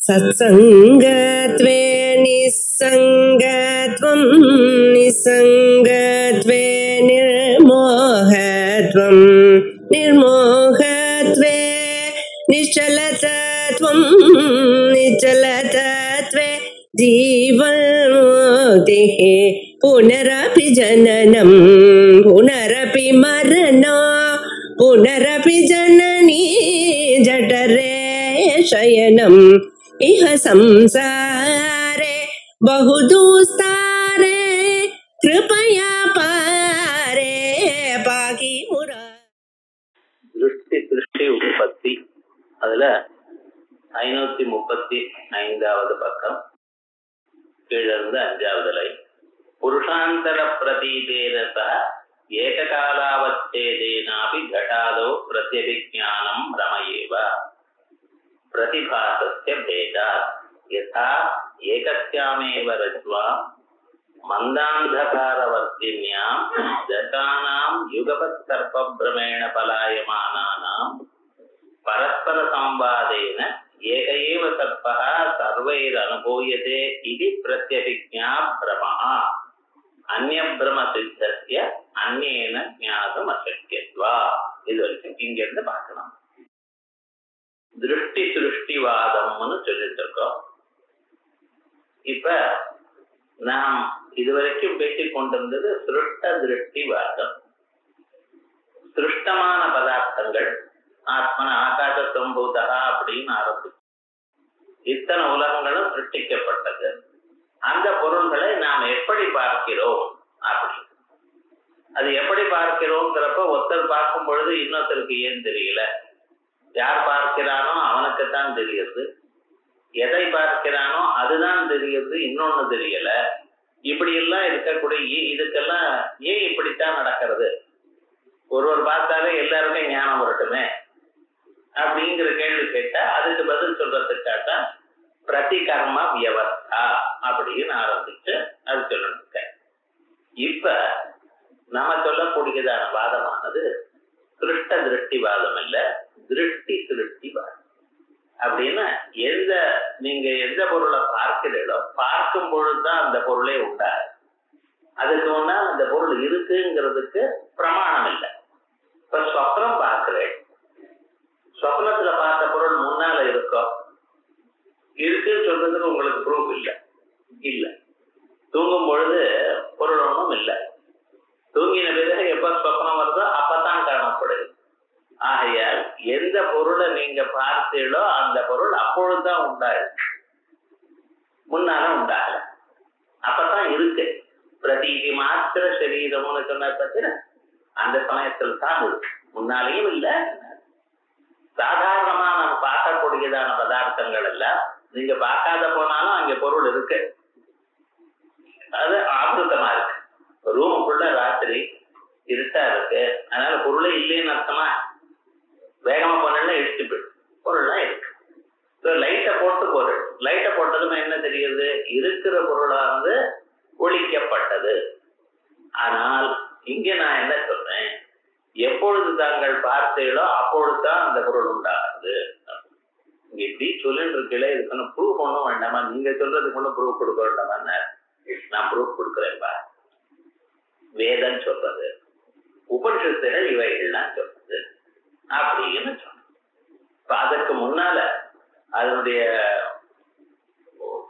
सत्संगत्वे निस्संगत्वं निस्संगत्वे निर्मोहत्वं निर्मोहत्वे निश्चलतत्वं निश्चलतत्वे जीवन्मुक्तिः पुनरपि जननं पुनरपि मरणं पुनरपि जननी जठरे शयनम् इह संसारे बहुदुस्तारे कृपया पारे पाकि मुरा. திருஷ்டி உற்பத்தி அதுல 535வது பக்கம் கீழிருந்து 5வது லைன். புருஷாந்தர பிரதீதேன சஹ ஏககாலாவச்சேதேனாபி घटादो பிரத்யபிஜ்ஞானம் ரமயேவ प्रतिभासस्य भेदात् यथा एकस्यामेव रज्ज्वा मन्दान्धकारवर्तिन्यां दशानां युगपत्सर्पभ्रमेण पलायमानानां परस्परसंवादेन एक एव सर्पः सर्वैरनुभूयते इति प्रत्यभिज्ञा भ्रमः अन्यभ्रमसिद्धस्य अन्येन ज्ञातुमशक्यत्वात्. இதுவரைக்கும் இங்கிருந்து பார்க்கலாம். திருஷ்டி சிருஷ்டிவாதம்னு சொல்லிட்டு இருக்கோம். இப்ப நாம் இதுவரைக்கும் பேசிக் கொண்டிருந்தது சிருஷ்ட திருஷ்டிவாதம். சிருஷ்டமான பதார்த்தங்கள் ஆத்மன ஆகாச சம்பூதா அப்படின்னு ஆரம்பிச்சு இத்தனை உலகங்களும் சிருஷ்டிக்கப்பட்டது. அந்த பொருள்களை நாம் எப்படி பார்க்கிறோம் அப்படி அது எப்படி பார்க்கிறோங்கிறப்ப ஒருத்தர் பார்க்கும் பொழுது இன்னொருத்தருக்கு ஏன் தெரியல, யார் பார்க்கிறானோ அவனுக்குத்தான் தெரியுது, எதை பார்க்கிறானோ அதுதான் தெரியுது, இன்னொன்னு தெரியல. இப்படி எல்லாம் இருக்கக்கூடிய இதுக்கெல்லாம் ஏன் இப்படித்தான் நடக்கிறது? ஒருவர் பார்த்தாலே எல்லாருமே ஞானம் வரட்டுமே அப்படிங்கிற கேள்வி கேட்டா அதுக்கு பதில் சொல்றதுக்காகத்தான் பிரதிகர்ம வியவஸ்தா அப்படின்னு ஆரம்பிச்சு அது சொல்லிருக்க. இப்ப நம்ம சொல்லக்கூடியதான வாதமானது சிருஷ்ட திருஷ்டிவாதம் இல்ல, திருஷ்டி சிருஷ்டிவாதம். அப்படின்னா நீங்க எந்த பொருளை பார்க்கிறீங்களோ பார்க்கும் பொழுதுதான் அந்த பொருளே உண்டாது. அதுக்கு முன்னா அந்த பொருள் இருக்குங்கிறதுக்கு பிரமாணம் இல்லை. இப்ப சொப்னம் பார்க்கிறேன், சொப்னத்துல பார்த்த பொருள் முன்னால இருக்கோ இருக்குன்னு சொல்றதுக்கு உங்களுக்கு ப்ரூஃப் இல்லை. இல்ல, தூங்கும் பொழுது பொருள் ஒன்றும் இல்லை. தூங்கின பிறகு எப்ப சொப்னம் வருதோ அப்பதான் காணப்படுது. ஆகையால் எந்த பொருளை நீங்க பார்த்தீங்களோ அந்த பொருள் அப்பொழுதுதான் உண்டாயிருக்கு, முன்னால உண்டாகல. அப்பதான் இருக்கு. பிரதீதி மாத்திர சரீரம்னு சொன்ன பத்தின அந்த சமயத்தில் தான் இருக்கு, முன்னாலேயும் இல்லை. சாதாரணமா நம்ம பார்க்கக்கூடியதான பதார்த்தங்கள் எல்லாம் நீங்க பார்க்காத போனாலும் அங்க பொருள் இருக்கு, அது ஆபிருத்தமா இருக்கு. ரூமுக்குள்ள ராத்திரி இருட்டா இருக்கு, அதனால பொருளே இல்லைன்னு அர்த்தமா? வேகமா போனா இடிச்சு போயிடும், பொருள்லாம் இருக்கு. லைட்டை போட்டு பொருள், லைட்டை போட்டதுமே என்ன தெரியுது? இருக்கிற பொருளானது ஒழிக்கப்பட்டது. ஆனால் இங்க நான் என்ன சொல்றேன், எப்பொழுது தாங்கள் பார்த்தீங்களோ அப்பொழுதுதான் அந்த பொருள் உண்டாகுது. இங்க இப்படி சொல்லிட்டு இருக்கல, இதுக்கு ப்ரூஃப் ஒன்றும் வேண்டாமா? நீங்க சொல்றதுக்கு ஒன்றும் ப்ரூஃப் கொடுக்க வேண்டாமா? நான் ப்ரூஃப் கொடுக்குறேன்பா. வேதம் சொல்றது, உபனிஷத்துகள் இவைகள்லாம் சொல்றது அப்படின்னு சொன்னோம். இப்ப அதற்கு முன்னால அதனுடைய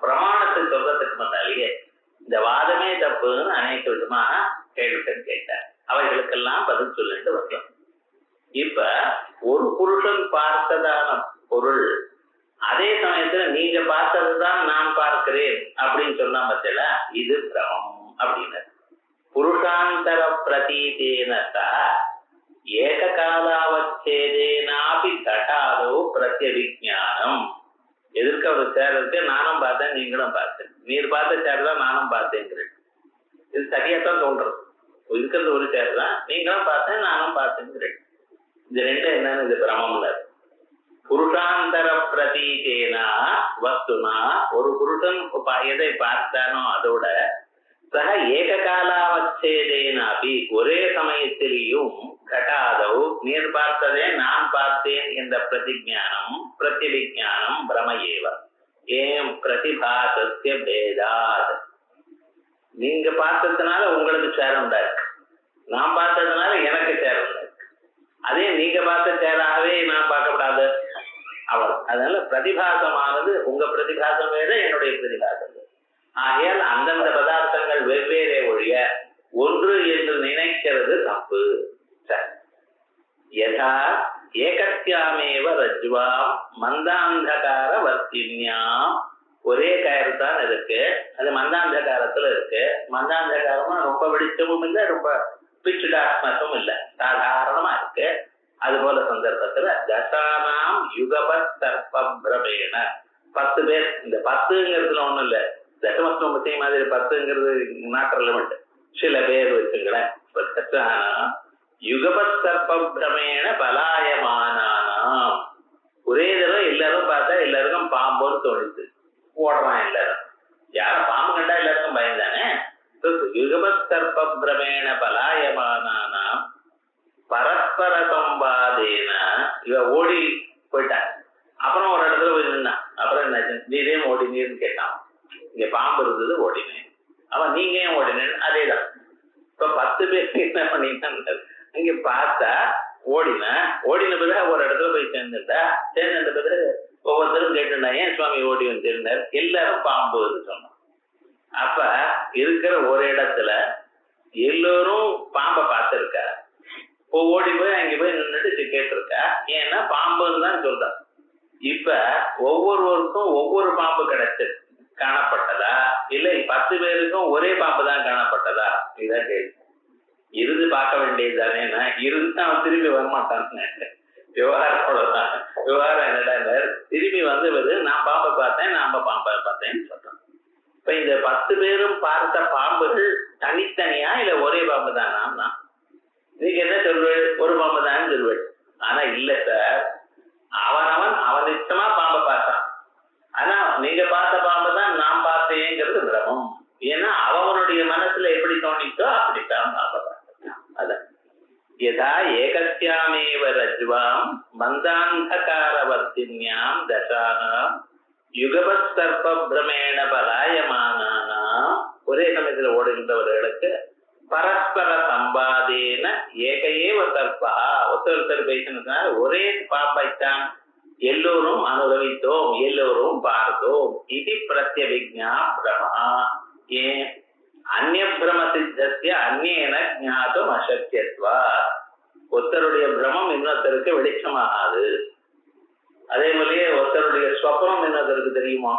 பிரமாணத்தை சொல்றதுக்கு முன்னாலேயே இந்த வாதமே தப்புன்னு அநேக விதமான கேள்விகள் கேட்டார். அவைகளுக்கெல்லாம் பதில் சொல்லிட்டு வந்தோம். இப்ப ஒரு புருஷன் பார்த்ததான பொருள் அதே சமயத்துல நீங்க பார்த்ததுதான் நான் பார்க்கிறேன் அப்படின்னு சொன்னா பத்தில இது பிரமம் அப்படின்னு. புருஷாந்தர பிரதீதேன ஏககாலாவச்சேதேனாபி கட்டாதோ பிரத்யபிஜ்ஞானம். எதிர்க்க ஒரு சேர் இருக்கு, நானும் பார்த்தேன் நீங்களும் பார்த்தேன், நீர் பார்த்த சேர் தான் நானும் பார்த்தேங்கிறேன். இது சரியாத்தான் தோன்றது. இருக்கிறது ஒரு சேர் தான், நீங்களும் பார்த்தேன் நானும் பார்த்தேங்கிறேன். இது ரெண்டும் என்னன்னு இது பிரமம்ல. புருஷாந்தர பிரதீதேனா வஸ்துனா, ஒரு புருஷன் எதை பார்த்தானோ அதோட சக ஏககாலாவச்சேதேனாபி ஒரே சமயத்திலேயும் கட்டாதோ நீர் பார்த்ததே நான் பார்த்தேன் என்ற பிரதிஞானம் பிரத்யபிஜானம் பிரமயேவ ஏன் பிரதிபாசஸ்ய பேதாத். நீங்க பார்த்ததுனால உங்களுக்கு சேர் உண்டாயிருக்கு, நான் பார்த்ததுனால எனக்கு சேர் உண்டாயிருக்கு. அதே நீங்க பார்த்த சேராகவே நான் பார்க்கப்படாது அவள். அதனால பிரதிபாசமானது உங்க பிரதிபாசம் வேற, என்னுடைய பிரதிபாசம் வேறு. ஆகையால் அந்தந்த பதார்த்தங்கள் வெவ்வேறே ஒழிய ஒன்று என்று நினைக்கிறது தப்பு. யதா ஏகத்யாமேவ ரஜ்வாம் மந்தாந்தகார வர்த்தின்யாம். ஒரே கயிறு தான் இருக்கு, அது மந்தாந்தகாரத்துல இருக்கு. மந்தாந்தகாரமா ரொம்ப வெளிச்சமும் இல்லை, ரொம்ப பிச்சு டார்க்னஸும் இல்லை, சாதாரணமா இருக்கு. அது போல சந்தர்ப்பத்துல தசானாம் யுகபத் சர்ப்பபிரமேண 10 பேர். இந்த 10ங்கிறதுல ஒண்ணும் இல்லை, தசமஸ்தம்பத்தை மாதிரி 10ங்கிறது நாட் ரெலவெண்ட். சில பேர் வச்சுங்களேன். யுகபத் சர்ப்பபிரமேண பலாயமானானாம். ஒரே தடவை எல்லாரும் பார்த்தா எல்லாருக்கும் பாம்புன்னு தோணுது, ஓடுறான் எல்லாரும். யாரும் பாம்பு கண்டா எல்லாருக்கும் பயந்தானே. யுகபத் சர்ப்பபிரமேண பலாயமானானாம் பரஸ்பர சம்பாதேன. இவ ஓடி போயிட்டான், அப்புறம் ஒரு இடத்துல போய் நின்னான். அப்புறம் என்ன, நீரேன் ஓடினீர்னு கேட்டான். இங்க பாம்பு இருந்தது, ஓடினேன். அவன் நீங்க ஏன் ஓடினேன், அதேதான். இப்ப 10 பேர் என்ன பண்ணிட்டான், இங்க பார்த்தா ஓடின பிறகு ஒரு இடத்துல போய் சேர்ந்துட்டா. சேர்ந்த பிறகு ஒவ்வொருத்தரும் கேட்டுனா ஏன் சுவாமி ஓடி வந்திருந்தார், எல்லாரும் பாம்புன்னு சொன்னோம். அப்ப இருக்கிற ஒரு இடத்துல எல்லோரும் பாம்பை பார்த்திருக்கா. ஓடி போய் அங்க போய் நின்றுட்டு கேட்டிருக்கா, ஏன்னா பாம்புன்னு தான் சொல்றான். இப்ப ஒவ்வொருவருக்கும் ஒவ்வொரு பாம்பு கிடைச்சு காணப்பட்டதா, இல்லை 10 பேருக்கும் ஒரே பாம்பு தான் காணப்பட்டதா, இதான் கேள்வி. இருந்து பார்க்க வேண்டியது தானே. இருந்து அவன் திரும்பி வரமாட்டான்னு விவகாரம். அவ்வளவுதான் விவகாரம். என்னடா திரும்பி வந்து நான் பாம்பை பார்த்தேன், நாம பாம்பை பார்த்தேன்னு சொல்றான். இப்ப இந்த 10 பேரும் பார்த்த பாம்புகள் தனித்தனியா இல்ல ஒரே பாம்பு தானா? நீங்க என்ன சொல்வேன், ஒரு பாம்பு தான் சொல்வேன். ஆனா இல்ல சார், அவன் நிச்சயமா பாம்பை பார்த்தான். ஆனா நீங்க பார்த்த பாம்பு தான் நான் பார்த்தேங்கிறது பிரமம். ஏன்னா அவனுடைய மனசுல எப்படி தோணிச்சோ அப்படித்தான் பாம்பை பார்த்தான். அதான் யதா ஏகஸ்யாமேவ ரஜ்வாம் மந்தாந்தகாரவர்த்தின்யாம் தசானாம் யுகபத் சர்ப்பபிரமேண பலாயமானானாம். ஒரே சமயத்துல ஓடுகின்றவர்களுக்கு பரஸ்பர சம்பாதேன ஏகையேவ சர்ப்பா. ஒருத்தர் பேசினதுனால ஒரே பாம்பைத்தான் எல்லோரும் அனுபவித்தோம், எல்லோரும் பார்த்தோம். இது பிரத்யபிக்ஞா பிரமா. ஏன் அந்நிய பிரம சித்தஸ்ய அந்நியன ஞாதும் அசக்கியத்வா. ஒருத்தருடைய பிரமம் இன்னொருத்தருக்கு வெளிச்சமாகாது. அதே மாதிரியே ஒருத்தருடைய ஸ்வப்னம் இன்னொருத்தருக்கு தெரியுமா?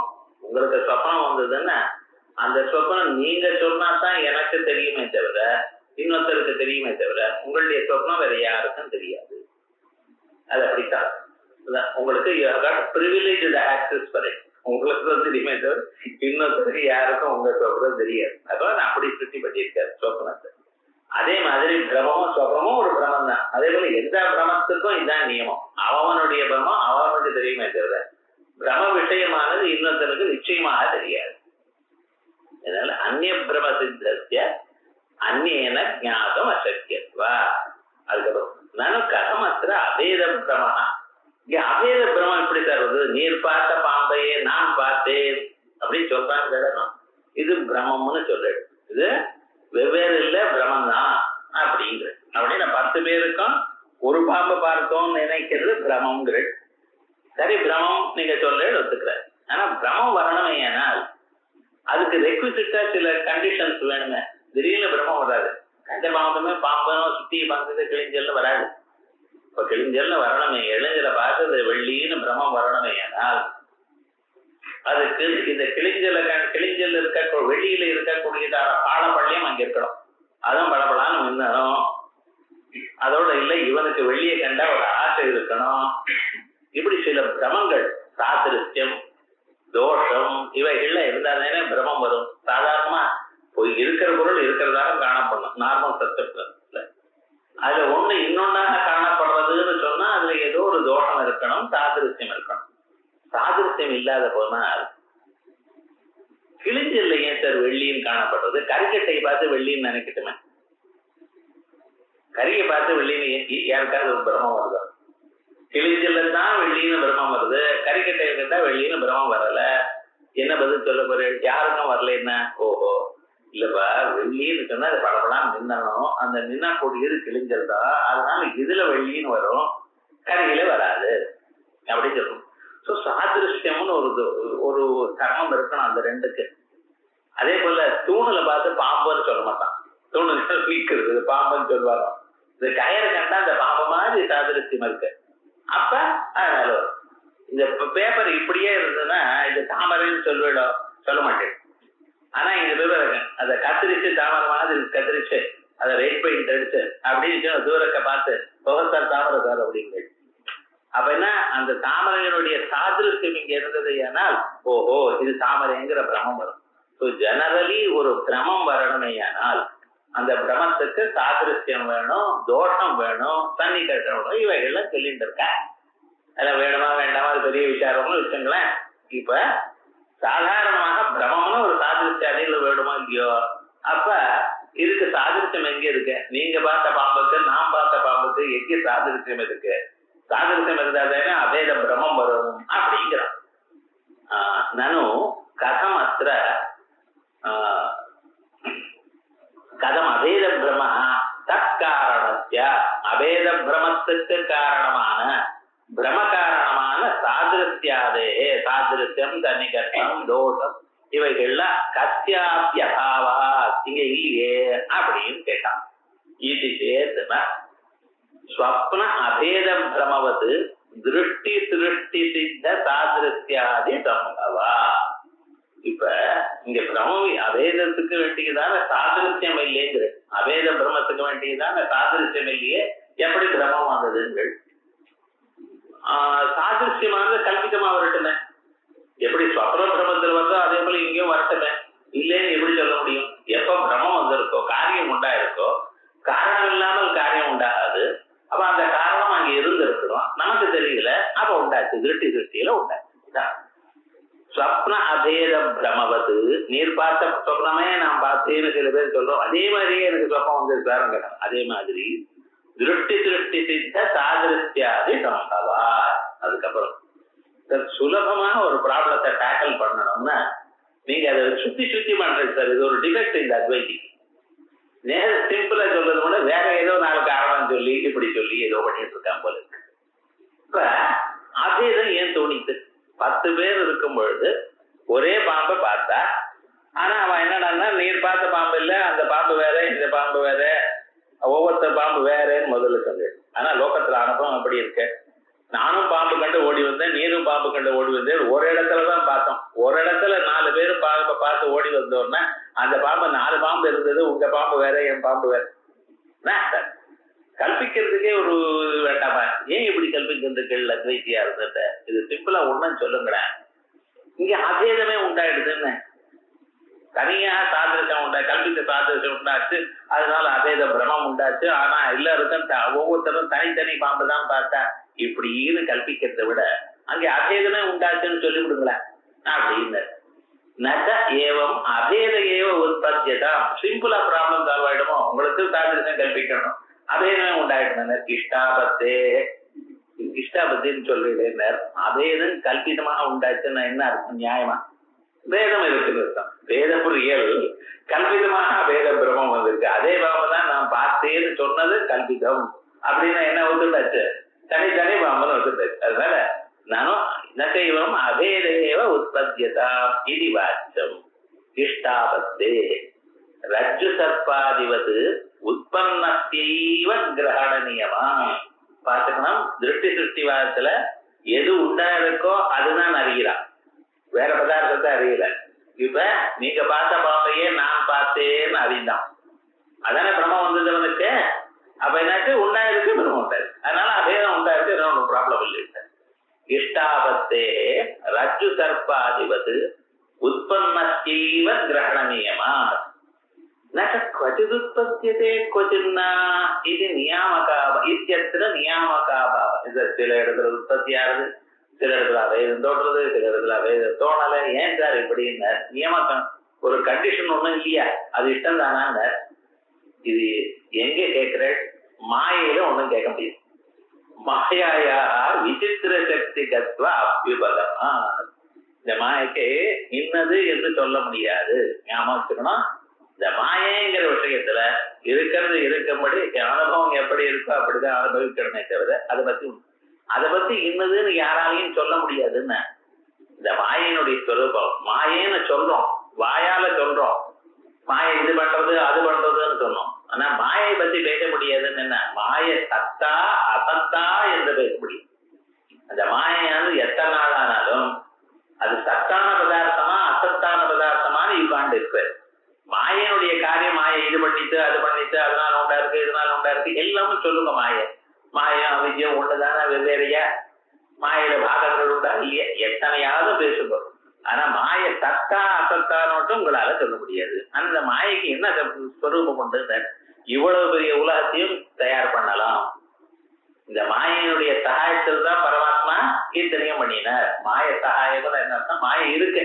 உங்களுக்கு ஸ்வப்னம் வந்ததுன்னா அந்த ஸ்வப்னம் நீங்க சொன்னாதான் எனக்கு தெரியுமே தவிர இன்னொருத்தருக்கு தெரியுமே தவிர உங்களுடைய ஸ்வப்னம் வேற யாருக்கும் தெரியாது. அது அப்படித்தான். உங்களுக்கு ப்ரிவிலேஜ்டு ஆக்சஸ் ஃபார் இட். உங்களுக்கு தான் தெரியுமே தவிர இன்னொருத்தருக்கு யாருக்கும் உங்க ஸ்வப்னம் தெரியாது. அதான் அப்படி சுத்தி பண்ணியிருக்காரு ஸ்வப்னத்தை. அதே மாதிரி பிரமமும் ஸ்வப்னமும் ஒரு பிரமம் தான். அதே போல எந்த பிரமத்துக்கும் இதுதான் நியமம். அவனுடைய பிரமம் அவனுக்கு தெரியுமே தவிர பிரம விஷயமானது இன்னொருத்தருக்கு நிச்சயமாக தெரியாது. அதனால அந்நிய பிரம சித்தஸ்ய அந்நியன ஞாதம் அசக்கியத்வா. அதுக்கப்புறம் நானும் கதமத்திர அபேத பிரமா. இங்க அபேத பிரமம் எப்படி தருவது? நீர் பார்த்த பாம்பையே நான் பார்த்தேன் அப்படின்னு சொல்றாங்க. இது பிரமம்னு சொல்றது. இது வெவ்வேறு இல்ல, பிரமம் தான் அப்படிங்கிற. அப்படின்னு 10 பேருக்கும் ஒரு பாம்பை பார்த்தோம்னு நினைக்கிறது பிரமம்ங்கிற. சரி, பிரமம் நீங்க சொல்ல ஒத்துக்கிற. ஆனா பிரமம் வரணுமே, ஏனால் அதுக்கு ரெக்விசிட்டா சில கண்டிஷன்ஸ் வேணுமே. திடீர்னு பிரமம் வராது. கண்ட பாம்புமே பாம்பனும் சுத்தி பங்குது கிழிஞ்சல்னு வராது. இப்ப கிழிஞ்சல்னு வரணுமே, இளைஞரை பார்த்தது வெள்ளின்னு பிரமம் வரணுமே, ஏனால் அதுக்கு இந்த கிழிஞ்சல் இருக்க வெளியில இருக்கக்கூடியதான பாலப்பள்ளியும் அங்க இருக்கணும். அதான் பளபளான்னு மின்னணும். அதோட இல்லை இவனுக்கு வெளியே கண்டா ஒரு ஆசை இருக்கணும். இப்படி சில பிரமங்கள், சாதிருஷ்யம், தோஷம், இவைகள்ல இருந்தாலே பிரமம் வரும். சாதாரணமா இருக்கிற பொருள் இருக்கிறதாக காணப்படணும் நார்மல் சப்ஜெக்ட்ல. அதுல ஒண்ணு இன்னொன்னாக காணப்படுறதுன்னு சொன்னா அதுல ஏதோ ஒரு தோஷம் இருக்கணும், சாதிருஷ்யம் இருக்கணும். சாதிருஷ்யம் இல்லாத போனால் கிழிஞ்சல்ல ஏன் சார் வெள்ளின்னு காணப்படுறது? கரிக்கட்டையை பார்த்து வெள்ளின்னு நினைக்கட்டுமே. கரியை பார்த்து வெள்ளின்னு யாருக்காவது ஒரு பிரமம் வருது? கிழிஞ்சல்ல தான் வெள்ளின்னு பிரமம் வருது, கரிக்கட்டையை கேட்டா வெள்ளின்னு பிரமம் வரல. என்ன பதில் சொல்ல போறேன்? யாருக்கும் வரல என்ன? ஓஹோ இல்லப்பா, வெள்ளின்னு சொன்னா அது படப்படாம நின்னணும், அந்த நின்னா கொடியது கிழிஞ்சல்தா, அதனால இதுல வெள்ளின்னு வரும், கரையில வராது அப்படி சொல்லணும். சோ சாதிருஷ்யம்னு ஒரு கர்மம் இருக்கணும் அந்த ரெண்டுக்கு. அதே போல தூணுல பார்த்து பாம்புன்னு சொல்ல மாட்டான், தூணுல வீக்கிறது பாம்புன்னு சொல்லுவாங்க. இந்த கயிறு கண்டா அந்த பாம்பு மாதிரி சாதிருஷ்யம் இருக்கு, அப்ப அதனால வரும். இந்த பேப்பர் இப்படியே இருந்ததுன்னா இந்த தாமரைன்னு சொல்லிடும், சொல்ல மாட்டேன். ஆனா இந்த பேப்பர் அதை கத்திரிச்சு தாமரை மாதிரி கத்திரிச்சு அதை ரெட் பெயிண்ட் அடிச்சு அப்படின்னு தூரத்தை பார்த்து புகசார் தாமரை சார் அப்படிங்க. அப்ப என்ன, அந்த தாமரையினுடைய சாதிருஷ்யம் இங்க இருந்தது. ஏனால் ஓஹோ இது தாமரைங்கிற பிரமம் வரும். ஸோ ஜெனரலி ஒரு பிரமம் வரணுமே ஆனால் அந்த பிரமத்துக்கு சாதிருஷ்யம் வேணும், தோஷம் வேணும், தண்ணி கட்டணும், இவைகள்லாம் சொல்லிட்டு இருக்க. அதெல்லாம் வேணுமா வேண்டாமா அது பெரிய விசாரம்னு வச்சுங்களேன். இப்ப சாதாரணமாக பிரமம்னு ஒரு சாதிருஷ்ய அணிகள் வேணுமா இல்லையோ, அப்ப இதுக்கு சாதிருஷ்யம் எங்க இருக்கு? நீங்க பார்த்த பாம்புக்கு நான் பார்த்த பாம்புக்கு எங்க சாதிருஷ்யம் இருக்கு? சாதிருஷ்யம் இருந்தாலே அபேத பிரமம் வரும் அப்படிங்கிறான். நானும் கதம் அத்திர கதம் அபேத பிரம தற்காரணத்திய அபேத பிரமத்துக்கு காரணமான பிரம காரணமான சாதிருஷ்யாதே, சாதிருஷ்யம் தன்னிகர்த்தம் தோஷம் இவைகள்ல கத்தியாபியபாவா இங்க இல்லையே அப்படின்னு கேட்டான். இது சேர்த்துனா ஸ்வப்ன அபேத பிரமவது திருஷ்டி சிருஷ்டி சித்த சாதிருஷ்யாதி சம்பவா. இப்ப இங்க பிரமவி அபேதத்துக்கு வேண்டியதான சாதிருஷ்யம் இல்லைங்கிற, அபேத பிரமத்துக்கு வேண்டியதான சாதிருஷ்யம் இல்லையே, எப்படி பிரமம் வந்ததுங்கள்? சாதிருஷ்யமானது கல்பிதமா வரட்டுமே. எப்படி ஸ்வப்ன பிரமத்தில் வந்தோ அதே போல இங்கேயும் வரட்டுமே. இல்லைன்னு எப்படி சொல்ல முடியும்? எப்ப பிரமம் வந்திருக்கோ காரியம் உண்டாயிருக்கோ, காரணம் இல்லாமல் காரியம் உண்டாகாது. அப்ப அந்த காரணம் அங்க இருந்து இருக்கணும், நமக்கு தெரியல, அப்ப உண்டாச்சு, திருஷ்டி திருஷ்டியில உண்டாச்சு. ஸ்வப்ன அபேத பிரமவது, நீர் பார்த்த சொப்னமே நான் பார்த்தேன்னு சில பேர் சொல்றோம், அதே மாதிரியே எனக்கு சொப்பம் வந்திருக்காருங்க. அதே மாதிரி திருஷ்டி திருஷ்டி சித்த சாதிருஷ்யாதி சம்பவா. அதுக்கப்புறம் சுலபமான ஒரு ப்ராப்ளத்தை டேக்கிள் பண்ணணும்னா நீங்க அதை சுத்தி சுத்தி பண்றது சார், இது ஒரு டிஃபெக்ட் இந்த அத்வைதிக்கு. நேர சிம்பிளா சொல்றது கூட வேற ஏதோ நாலு காரணம் சொல்லி இப்படி சொல்லி ஏதோ பண்ணிட்டு இருக்கான் போல இருக்கு. இப்ப அதேதான் ஏன் தோணித்து, 10 பேர் இருக்கும் பொழுது ஒரே பாம்பை பார்த்தா, ஆனா அவன் என்னடான்னா நீர் பார்த்த பாம்பு இல்ல, அந்த பாம்பு வேற இந்த பாம்பு வேற, ஒவ்வொருத்தர் பாம்பு வேறன்னு முதல்ல சொல்லு. ஆனா லோகத்துல அனுபவம் அப்படி இருக்கு. நானும் பாம்பு கண்டு ஓடி வந்தேன், நீரும் பாம்பு கண்டு ஓடி வந்தேன், ஒரு இடத்துலதான் பார்த்தோம். ஒரு இடத்துல 4 பேரும் பாம்பை பார்த்து ஓடி வந்தோம்னா அந்த பாம்பு 4 பாம்பு இருந்தது, உங்க பாம்பு வேற என் பாம்பு வேற. கல்பிக்கிறதுக்கே ஒரு வேண்டாமா? ஏன் இப்படி கல்பிக்கிறதுக்கு அத்வைத்தியா இருந்த? இது சிம்பிளா ஒண்ணுன்னு சொல்லுங்களேன். இங்க அபேதமே உண்டாயிடுதுன்னு, தனியா சாதிருஷம் உண்டா, கல்பித்த சாதிருஷம் உண்டாச்சு, அதனால அபேத பிரமம் உண்டாச்சு. ஆனா எல்லாருக்கும் ஒவ்வொருத்தரும் தனித்தனி பாம்பு தான் பார்த்தா, இப்படின்னு கல்பிக்கிறத விட அங்கே அபேதமே உண்டாச்சுன்னு சொல்லிவிடுங்களேன் அப்படின்னு. நக ஏவம் அபேத ஏவ உற்பத்தியதான். சிம்பிளா ப்ராப்ளம் சால்வ் ஆயிடுமோ? உங்களுக்கு சாதிருஷம் கல்பிக்கணும், அபேதமே உண்டாயிடுங்க. இஷ்டாபத்தே, இஷ்டாபத்தின்னு சொல்லிடுனர், அபேதம் கல்பிதமாக உண்டாச்சுன்னா என்ன அர்த்தம்? நியாயமா? வேதம் இருக்குன்னு அர்த்தம். வேத புரியல் கல்பிதமாக அபேத பிரமம் வந்திருக்கு. அதே பாம்பு தான் நான் பார்த்தேன்னு சொன்னது கல்பிதம் அப்படின்னா என்ன ஒத்துட்டாச்சு? தனித்தனி பாம்புன்னு ஒத்துட்டாச்சு. அதனால நானும் நகைவம் அபேதேவ உற்பத்தியதா இது வாச்சம். இஷ்டாபத்தே ரஜ்ஜு சர்ப்பாதிவது உற்பத்தியைவ கிரகண நியமா. பார்த்துக்கணும், திருஷ்டி சிருஷ்டிவாதத்துல எது உண்டா இருக்கோ அதுதான் அறிகிறான், வேற பதார்த்தத்தை அறியல. இப்ப நீங்க பார்த்த பாம்பையே நான் பார்த்தேன்னு அறிந்தான், அதானே பிரமம் வந்ததுவனுக்கு. அப்ப என்னாச்சு? உண்டாயிருக்கு, பிரமம் உண்டாரு, அதனால அபேதம் உண்டாயிருக்கு, ஒன்றும் ப்ராப்ளம் இல்லை. இஷ்டாபத்தே ரஜ்ஜு சர்ப்பாதிவது உற்பத்தியைவ கிரகண நியமா. क्वचिदुत्पद्यते क्वचिन्न இது நியாமகாப இத்தியத்திர நியாமகாபாவ. சில இடத்துல உற்பத்தி ஆகுது, சில இடத்துல அவேதம் தோன்றது, சில இடத்துல அவேதம் தோணலை. ஏன் சார் இப்படின்னு நியமக்கம் ஒரு கண்டிஷன் ஒண்ணும் இல்லையா? அது இஷ்டம் தானாங்க. இது எங்க கேட்கிற? மாயையில ஒண்ணும் கேட்க முடியும். மாயாயா விசித்திர சக்தி கத்வ அபியுபகமா. இந்த மாயைக்கு இன்னது என்று சொல்ல முடியாது. ஞாபகம் வச்சுக்கணும். இந்த மாயைங்கிற விஷயத்துல இருக்கிறது இருக்கும்படி அனுபவம் எப்படி இருக்கோ அப்படிதான் அனுபவிக்கணுமே தவிர அதை பத்தி இன்னதுன்னு யாராலையும் சொல்ல முடியாதுன்னு. இந்த மாயினுடைய ஸ்வரூபம் மாயேன்னு சொல்றோம், வாயால சொல்றோம், மாயை இது பண்றது அது பண்றதுன்னு சொன்னோம். ஆனா மாயை பத்தி பேச முடியாதுன்னு என்ன, மாய சத்தா அசத்தா என்று பேச முடியும். அந்த மாயானது எத்தனை நாள் ஆனாலும் அது சத்தான பதார்த்தமா அசத்தான பதார்த்தமானு யூகாண்ட் இருக்கு. மாயனுடைய காரியம் மாயை இது பண்ணிட்டு அது பண்ணிட்டு அதனால உண்டா இருக்கு இதனால உண்டா இருக்கு எல்லாமே சொல்லுங்க. மாயா விஜயம் ஒண்ணுதானே, வெவ்வேறையா மாயில பாகங்கள் உண்டா இல்லையா, எத்தனையாவது பேசுங்க. ஆனா மாய சத்தா அசத்தானோட்டும் உங்களால சொல்ல முடியாது. அந்த மாயைக்கு என்ன ஸ்வரூபம் உண்டு, இவ்வளவு பெரிய உலகத்தையும் தயார் பண்ணலாம். இந்த மாயனுடைய சகாயத்தில் தான் பரமாத்மா கீர்த்தனையும் பண்ணினார். மாய சகாயம் என்ன அர்த்தம், மாயை இருக்கு,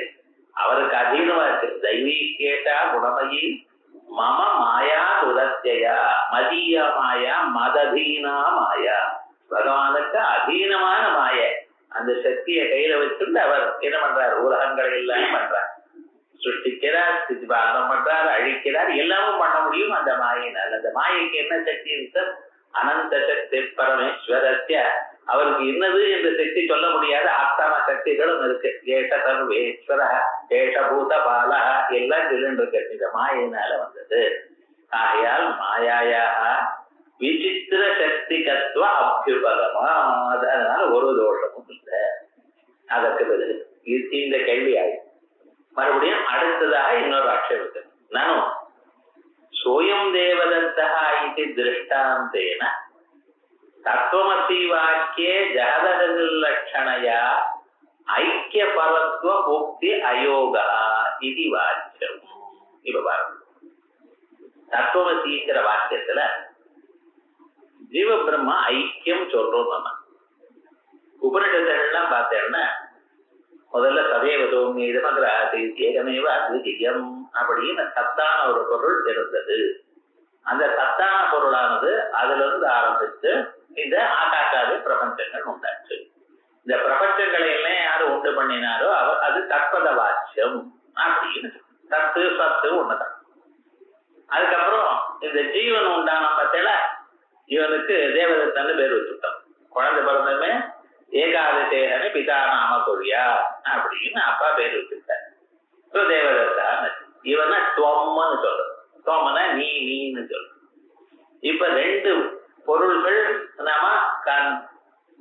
அவருக்கு அதீனமா இருக்கு. தெய்வீ கேட்டா குணமயி மம மாயா துரத்தியா மதிய மாயா மததீனா மாயா. பகவானுக்கு அதீனமான மாய, அந்த சக்தியை கையில வச்சுட்டு அவர் என்ன பண்றார், உலகங்களை எல்லாம் பண்றார், சிருஷ்டிக்கிறார், சித்திபானம் பண்றார், அழிக்கிறார், எல்லாமும் பண்ண முடியும் அந்த மாயினால். அந்த மாயைக்கு என்ன சக்தி இருக்கு, அனந்த சக்தி பரமேஸ்வரஸ்ய, அவருக்கு இன்னது என்று சக்தி சொல்ல முடியாத அத்தனை சக்திகளும் இருக்கு. ஏஷ சர்வேஸ்வர ஏஷ பூத பால எல்லாம் சொல்லிட்டு இந்த மாயினால வந்தது. ஆகையால் மாயாயா விசித்திர சக்தி கத்துவ அபியுபகமா, அதனால ஒரு தோஷமும் இல்லை. அதற்கு பிறகு இந்த கேள்வி ஆகும். மறுபடியும் அடுத்ததாக இன்னொரு ஆட்சேபத்து, நானும் சோயம் தேவதத்தா இது திருஷ்டாந்தேன தத்துவமசி வாக்கியே ஜகதலட்சணையா ஐக்கிய பரத்வ உக்தி அயோகா இது வாக்கியம். இப்ப பாருங்க, தத்துவமசிங்கிற வாக்கியத்துல ஜீவ பிரம்மா ஐக்கியம் சொல்றோம். நம்ம உபனிஷத்துகள்லாம் பார்த்தேன்னா முதல்ல சதேவ சௌமியமகிராசி ஏகமேவ அத்விதீயம் அப்படின்னு சத்தான ஒரு பொருள் இருந்தது. அந்த சத்தான பொருளானது அதுல இருந்து ஆரம்பித்து இந்த ஆகாசாதி பிரபஞ்சங்கள் உண்டாச்சு. இந்த பிரபஞ்சங்களை எல்லாம் யாரு உண்டு பண்ணினாரோ அவர் அது தற்பத வாக்கியம் அப்படின்னு. தத்து சத்து ஒண்ணுதான். அதுக்கப்புறம் இந்த ஜீவன் உண்டான பத்தில இவனுக்கு தேவதத்தன்னு பேர் வச்சுட்டோம். குழந்தை பிறந்ததுமே ஏகாதசேகனே பிதா நாம கொழியா அப்படின்னு அப்பா பேர் வச்சுட்டார். தேவதத்தான்னு இவனை துவம்னு சொல்றது. துவம்னா நீன்னு சொல்றது. இப்ப ரெண்டு பொருள்கள் நாம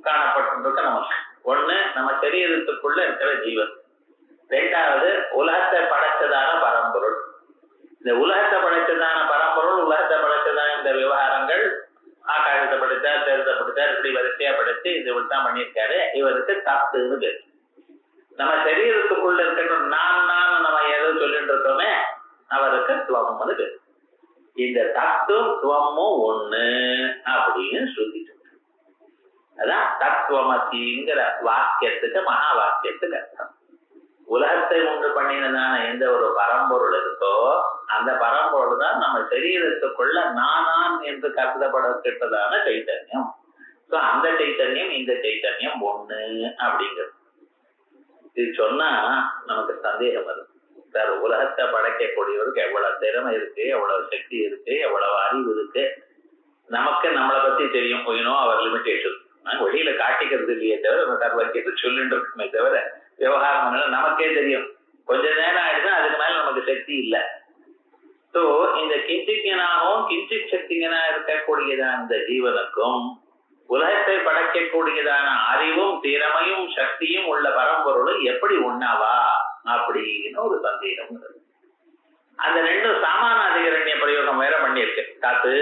காணப்பட்டிருக்க நமக்கு. ஒண்ணு நம்ம சரீரத்துக்குள்ள இருக்கிற ஜீவன், ரெண்டாவது உலகத்தை படைச்சதான பரம்பொருள். இந்த உலகத்தை படைச்சதான பரம்பொருள், உலகத்தை படைச்சதான இந்த விவகாரங்கள், ஆகாசத்தை படைத்தார், தேர்தலை படைத்தார், இப்படி வரிசையா படைச்சு இது தான் பண்ணியிருக்காரு. இவருக்கு தத்துன்னு பேரு. நம்ம சரீரத்துக்குள்ள இருக்கிற நான் நம்ம ஏதோ சொல்லிட்டு இருக்கோமே அவருக்கு துவம்னு பேரு. இந்த தத்துவம் துவமும் ஒண்ணு அப்படின்னு சொல்லிட்டு, அதான் தத்துவமசிங்கிற வாக்கியத்துக்கு மகா வாக்கியத்துக்கு அர்த்தம். உலகத்தை உண்டு பண்ணினதான எந்த ஒரு பரம்பொருள் இருக்கோ அந்த பரம்பொருள் தான் நம்ம சரீரத்துக்குள்ள நானான் என்று கருதப்படப்பட்டதான சைத்தன்யம். அந்த சைத்தன்யம் இந்த சைத்தன்யம் ஒண்ணு அப்படிங்கிறது. இது சொன்னா நமக்கு சந்தேகம் வரும். சார், உலகத்தை படைக்கக்கூடியவருக்கு எவ்வளவு திறமை இருக்கு, எவ்வளவு சக்தி இருக்கு, எவ்வளவு அறிவு இருக்கு, நமக்கு நம்மளை பத்தி தெரியும். அவர் லிமிடேஷன் வெளியில காட்டிக்கிறது இல்லையே தவிர நம்ம சர்வக்கியத்தை சொல்லிட்டு இருக்குமே தவிர விவகாரம் நமக்கே தெரியும். கொஞ்ச நேரம் ஆயிடுச்சுன்னா அதுக்கு மேல நமக்கு சக்தி இல்லை. ஸோ இந்த கிஞ்சிக்கனாகவும் கிஞ்சித் சக்திகனா இருக்கக்கூடியதான இந்த ஜீவனுக்கும் உலகத்தை படைக்கக்கூடியதான அறிவும் திறமையும் சக்தியும் உள்ள பரம்பொருளும் எப்படி உண்ணாவா அப்படின்னு ஒரு சந்தேகம். அந்த ரெண்டும் சாமானாதிகரண்ய பிரயோகம் வேற பண்ணியிருக்கு. காத்து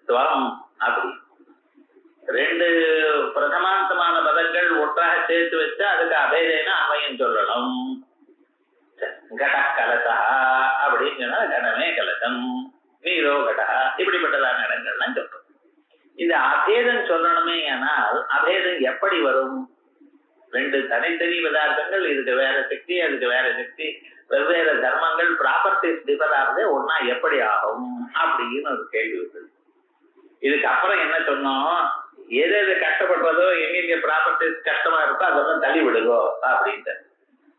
துவம் அப்படி ரெண்டு பிரதமாந்தமான பதங்கள் ஒன்றாக சேர்த்து வச்சா அதுக்கு அபேதேன அமையும் சொல்லணும். கட கலசா அப்படின்னு சொன்னா கடமே கலசம், நீரோ கடா, இப்படிப்பட்டதான இடங்கள்லாம் சொல்றோம். இந்த அபேதம் சொல்லணுமே. ஆனால் அபேதம் எப்படி வரும்? ரெண்டு தனித்தனி பதார்த்தங்கள், இதுக்கு வேற சக்தி அதுக்கு வேற சக்தி, வெவ்வேறு தர்மங்கள், ப்ராப்பர்ட்டிஸ் டிஃபர் ஆகுது, ஒன்னா எப்படி ஆகும் அப்படின்னு ஒரு கேள்வி வருது. இதுக்கு அப்புறம் என்ன சொன்னோம், எது எது கஷ்டப்படுறதோ எங்க ப்ராப்பர்ட்டிஸ் கஷ்டமா இருக்கோ அதெல்லாம் தள்ளி விடுதோ அப்படின்ட்டு.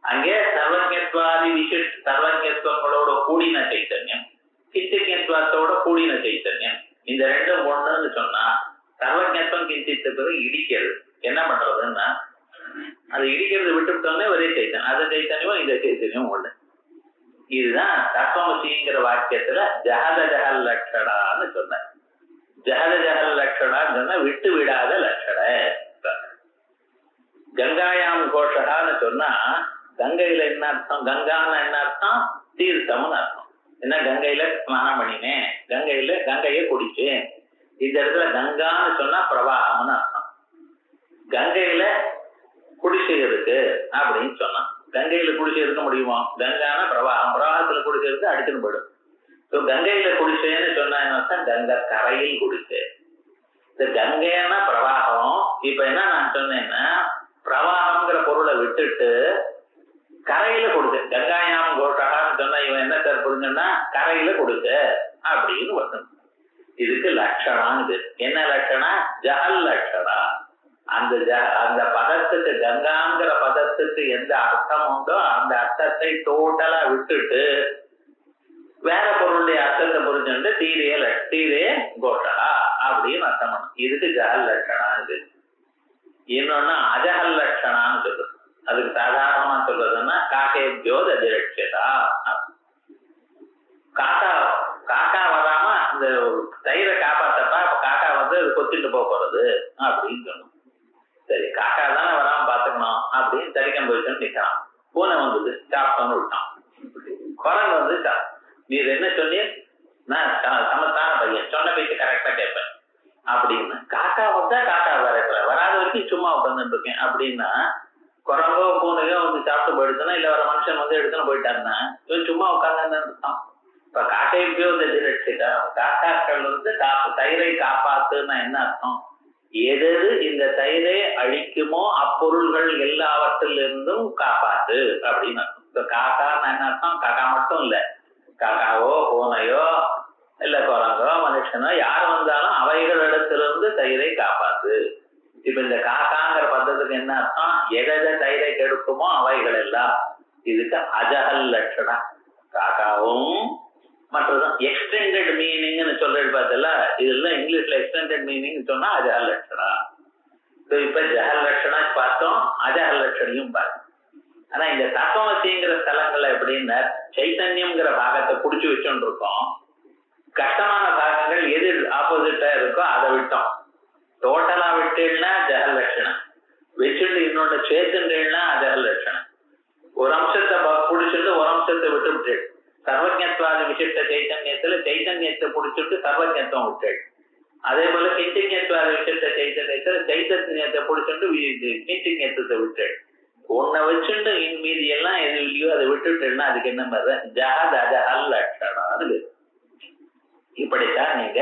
அங்கே சர்வஜத்வாதி விசிஷ்ட சர்வஜத்வங்களோட கூடின சைத்தன்யம், கிஞ்சித்வத்தோட கூடின சைத்தன்யம், இந்த ரெண்டும் ஒண்ணுன்னு சொன்னா சர்வஜத்வம் கிஞ்சித்துக்கு இடிக்கிறது. என்ன பண்றதுன்னா அது இடிக்கிறது விட்டுவிட்டோன்னே ஒரே சைத்தன்யம், அது சைத்தன்யமும் இந்த சைத்தன்யம் ஒண்ணு. இதுதான் தத்துவமசிங்கிற வாக்கியத்துல ஜஹத ஜஹல் லட்சணான்னு சொன்ன. ஜஹத ஜஹல் லட்சணான்னு சொன்னா விட்டு விடாத லட்சண. கங்காயாம் கோஷகான்னு சொன்னா கங்கையில என்ன அர்த்தம்? கங்கான்னு என்ன அர்த்தம்? தீர்த்தம்னு அர்த்தம். என்ன கங்கையில ஸ்நானம் பண்ணினேன், கங்கையை குடிச்சேன். இந்த இடத்துல கங்கான்னு சொன்னா பிரவாகம்னு அர்த்தம். கங்கையில குடிசை இருக்கு அப்படின்னு சொன்னான். கங்கையில குடிசை இருக்க முடியுமா? கங்கான பிரவாகம், பிரவாகத்துல குடிசை இருக்கு அடிச்சுன்னு போயிடும். கங்கையில குடிசைன்னு சொன்னா கங்கை கரையில் குடிசை. இந்த கங்கைன்னா பிரவாகம். இப்ப என்ன நான் சொன்னேன்னா பிரவாகம்ங்கிற பொருளை விட்டுட்டு கரையில கொடுக்க, கங்காயாம் கோஷகான்னு சொன்னா இவன் என்ன சார் புரிஞ்சுன்னா கரையில கொடுக்க அப்படின்னு வரணும். இதுக்கு லட்சணம். இது என்ன லட்சணம்? ஜஹல் லட்சணா. அந்த பதத்துக்கு கங்காங்கிற பதத்துக்கு எந்த அர்த்தம் உண்டோ அந்த அர்த்தத்தை டோட்டலா விட்டுட்டு வேற பொருளுடைய அர்த்தத்தை புரிஞ்சுட்டு தீரே கோஷகா அப்படின்னு அர்த்தம் பண்ணும். இதுக்கு ஜஹல் லட்சணா. இது இன்னொன்னு அஜஹல் லட்சணான்னு சொல்றது. அதுக்கு சாதாரணமா சொல்றதுன்னா காக்கேபியோ அதிரட்சதா. காக்கா வராம அந்த தயிரை காப்பாத்தப்பா காக்கா வந்து அது கொத்திட்டு போறது அப்படின்னு சொல்லணும். சரி, காக்கா தானே வராம பாத்துக்கணும் அப்படின்னு தரிக்கம் போயிட்டு நிக்கிறான். பூனை வந்தது சாப்பிட்டோன்னு விட்டான். குரங்கு வந்து நீ என்ன சொன்னீர்? நான் சமத்தான பையன், சொன்ன பேச்சு கரெக்டா கேட்பேன் அப்படின்னு. காக்கா வந்தா காக்கா வராத வரைக்கும் சும்மா உட்காந்துட்டு இருக்கேன் அப்படின்னா குரங்கோ பூனையோ வந்து சாப்பிட்டு போயிடுச்சுன்னா இல்ல வர மனுஷன் வந்து எடுத்துன்னு போயிட்டாருன்னா சும்மா உட்காந்து இருக்கான். இப்ப காக்கையோ ரட்சிக்கா, காக்காக்கள் வந்து தயிரை காப்பாத்துன்னா என்ன அர்த்தம்? எது இந்த தயிரை அழிக்குமோ அப்பொருள்கள் எல்லாவற்றிலிருந்தும் காப்பாத்து அப்படின்னு அர்த்தம். இப்ப காக்கான்னு என்ன அர்த்தம்? காக்கா மட்டும் இல்ல, காக்காவோ பூனையோ இல்ல குரங்கோ மனுஷனோ யார் வந்தாலும் அவைகளிடத்திலிருந்து தயிரை காப்பாத்து. இப்ப இந்த காக்காங்கிற பதத்துக்கு என்ன அர்த்தம்? எதை தயிரை கெடுக்குமோ அவைகள் எல்லாம். இதுக்கு அஜஹல் லட்சணா. காக்காவும் மற்றதும் எக்ஸ்டெண்டட் மீனிங்னு சொல்றது பார்த்தல, இதெல்லாம் இங்கிலீஷ்ல எக்ஸ்டெண்டட் மீனிங் சொன்னா அஜஹல் லட்சணா. இப்ப ஜஹல் லட்சணா பார்த்தோம், அஜஹல் லட்சணையும் பார்த்தோம். ஆனா இந்த தத்துவமசிங்கிற ஸ்தலங்கள்ல எப்படின்னா சைத்தன்யம்ங்கிற பாகத்தை புடிச்சு வச்சோன்னு இருக்கோம். கஷ்டமான பாகங்கள் எது ஆப்போசிட்டா இருக்கோ அதை விட்டோம். டோட்டலா விட்டேன்னா ஜஹல் லட்சணம், வச்சுட்டு இன்னொன்னு சேர்த்துட்டேன்னா அஜஹல் லட்சணம். ஒரு அம்சத்தை புடிச்சுட்டு ஒரு அம்சத்தை விட்டு விட்டு சர்வஜத்வாதி விசிஷ்ட சைத்தன்யத்துல சைத்தன்யத்தை புடிச்சுட்டு சர்வஜத்துவம் விட்டு, அதே போல கிஞ்சித்வாதி விசிஷ்ட சைத்தன்யத்துல சைத்தன்யத்தை புடிச்சுட்டு கிஞ்சித்வத்தை விட்டு, உன்னை வச்சுட்டு மீதி எல்லாம் எது இல்லையோ அதை விட்டுட்டேன்னா அதுக்கு என்ன மாதிரி ஜஹத் அஜஹல் லட்சணம். இப்படித்தான் நீங்க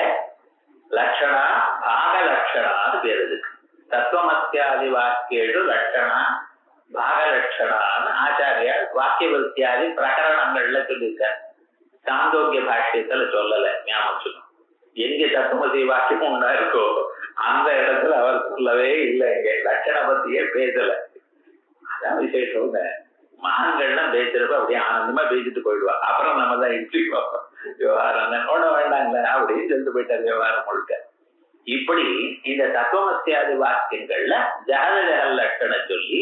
லட்சணா பாக லட்சணான்னு பேர். இருக்கு தத்துவமத்தியாதி வாக்கியேடு லட்சணா பாக லட்சணான்னு ஆச்சாரியார் வாக்கியவத்தியாதி பிரகரணங்கள்ல சொல்லியிருக்கார். சாந்தோக்கிய பாஷ்யத்துல சொல்லல, ஞாபகம். எங்க தத்துவமசி வாக்கியம் ஒன்றா இருக்கோ அந்த இடத்துல அவர் சொல்லவே இல்லை. இங்க லட்சண பத்தியே பேசல. அதான் விசேஷம். மகான்கள்லாம் பேசுறப்ப அப்படியே ஆனந்தமா பேசிட்டு போயிடுவா. அப்புறம் நம்ம தான் இட்லி பார்ப்போம், விவகாரம் ஓட வேண்டாங்க அப்படின்னு சொல்லிட்டு போயிட்டார் விவகாரம் முழுக்க. இப்படி இந்த தத்துவமத்தியாதி வாக்கியங்கள்ல ஜஹத ஜஹல் லட்சண சொல்லி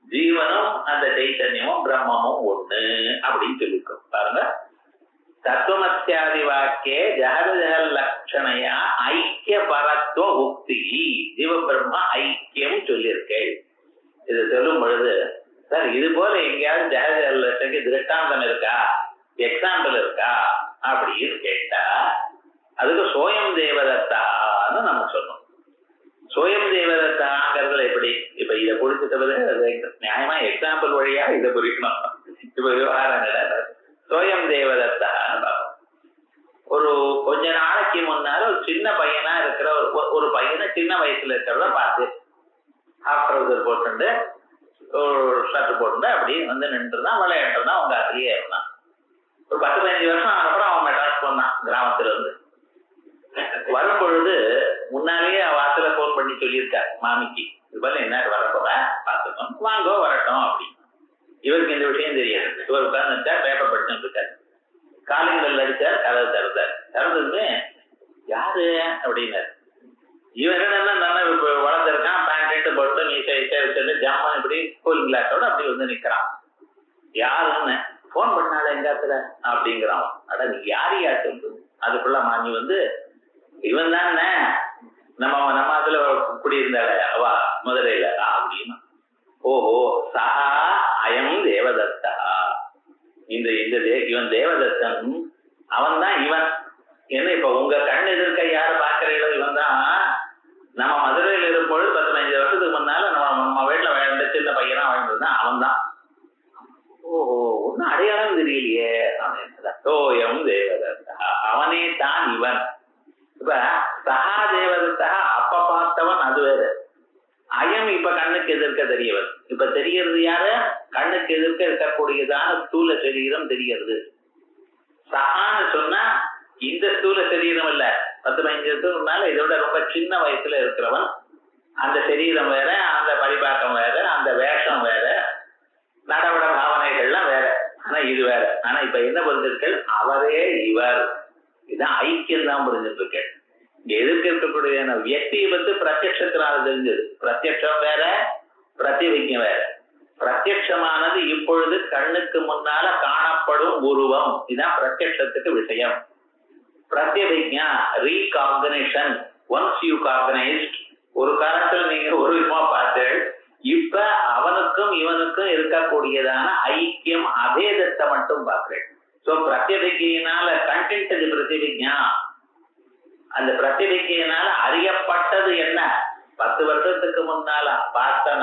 ஜீவனும் அந்த சைத்தன்யமும் பிரம்மமும் ஒண்ணு அப்படின்னு சொல்லியிருக்கோம். பாருங்க, தத்துவமத்தியாதி வாக்கிய ஜஹத ஜஹல் லட்சணையா ஐக்கிய பரத்துவ உக்தி ஜீவ பிரம்ம ஐக்கியம் சொல்லியிருக்கேன். இதை சொல்லும் பொழுது சார் இது போல எங்கேயாவது ஜஹத ஜஹல் லட்சணைக்கு திருஷ்டாந்தம் இருக்கா, எக்ஸாம்பிள் இருக்கா அப்படின்னு கேட்டா அதுக்கு சோயம் தேவதத்தான்னு நம்ம சொன்னோம். சோயம் தேவதத்தாங்கிறதுல எப்படி? இப்ப இதை புரிஞ்சுட்டு நியாயமா எக்ஸாம்பிள் வழியா இதை புரிக்கணும். இப்ப விவகாரம் சோயம் தேவதத்தான்னு பார்ப்போம். ஒரு கொஞ்ச நாளைக்கு முன்னால ஒரு சின்ன பையனா இருக்கிற ஒரு பையனை சின்ன வயசுல இருக்கிறத பார்த்து ஹாஃப் ட்ரவுசர் போட்டு ஒரு ஷர்ட் போட்டு அப்படியே வந்து நின்றுதான் விளையாட்டுதான் உங்க அதுலயே இருந்தான். ஒரு 10-15 வருஷம் அப்புறம் அவன் மெட்ராஸ் போனான் கிராமத்துல இருந்து. வரும் பொழுது முன்னாலேயே வாசல போன் பண்ணி சொல்லியிருக்கா மாமிக்கு, இது போல என்ன வரப்போற பாத்துக்கணும், வாங்கோ வரட்டும் அப்படின்னு. இவருக்கு இந்த விஷயம் தெரியாது. இவர் உட்கார்ந்துட்டா பேப்பர் படிச்சுட்டு இருக்காரு. காலிங் பெல் அடிச்சார், கதவை திறந்தார். திறந்ததுமே யாரு அப்படின்னாரு. இவரிடம் நல்லா வளர்ந்துருக்கான், பேண்ட் போட்டு நீச்சல் வச்சுட்டு ஜாமான் இப்படி கூலிங் கிளாஸோட அப்படி வந்து நிக்கிறான். யாருன்னு போன் பண்ணால எங்காத்துல அப்படிங்கிறான். அட நீ யாரு சொல்றது? அதுக்குள்ள நீ வந்து இவன் தானே நம்ம அதுல குடியிருந்தாள அவா மதுரையில அப்படின்னு. ஓஹோ சஹா அயம் தேவதத்தா, இந்த இவன் தேவதத்தன், அவன் தான் இவன். என்ன இப்ப உங்க கண் எதிர்க்க யாரு பாக்குறீங்களோ இவன் தான். நம்ம மதுரையில இருக்கும்போது 15 வருஷத்துக்கு முன்னால நம்ம வீட்டுல வாழ்ந்த சின்ன பையனா வாழ்ந்ததுதான் அவன் தான். ஓஹோ ஒன்னும் அடையாளம் தெரியலையே அப்படின்னு. ஓயம் தேவதத்தா, அவனே தான் இவன். இப்ப சஹா தேவதத்தா அப்ப பார்த்தவன் அது வேறு. அயம் இப்ப கண்ணுக்கு எதிர்க்க தெரியவன். இப்ப தெரியறது யாரு? கண்ணுக்கு எதிர்க்க இருக்கக்கூடியதான ஸ்தூல சரீரம் தெரிகிறது. சஹான்னு சொன்னா இந்த ஸ்தூல சரீரம் இல்ல, 10-15 வருஷத்துக்கு இதோட ரொம்ப சின்ன வயசுல இருக்கிறவன். அந்த சரீரம் வேற, அந்த பரிபாக்கம் வேற, அந்த வேஷம் வேற, நடவட பாவனைகள்லாம் வேற. ஆனா இது வேற. ஆனா இப்ப என்ன புரிஞ்சிருக்கள்? அவரே இவர். இதுதான் ஐக்கியம் தான் புரிஞ்சிட்டு இருக்கு. இங்க எதிர்க்க இருக்கக்கூடிய வியக்தியை பத்தி பிரத்யட்சத்தினால தெரிஞ்சது. பிரத்யட்சம் வேற, பிரதிவிஜ்ஞம் வேற. பிரத்யட்சமானது இப்பொழுது கண்ணுக்கு முன்னால காணப்படும் உருவம், இதுதான் பிரத்யட்சத்துக்கு விஷயம். பிரத்யவிஜ்ஞா ரீகாக்னிஷன். ஒன்ஸ் யூ காக்னைஸ்ட், ஒரு காலத்துல நீங்க ஒரு விதமா பார்த்து, இப்ப அவனுக்கும் இவனுக்கும் இருக்கக்கூடியதான ஐக்கியம் அபேதத்தை மட்டும் பார்க்கிறேன். சோ பிரத்யவிஜ்ஞானால கண்டென்ட் பிரத்யவிஜ்ஞா, அந்த பிரத்யவிஜ்ஞானால அறியப்பட்டது என்ன? 10 வருஷத்துக்கு முன்னால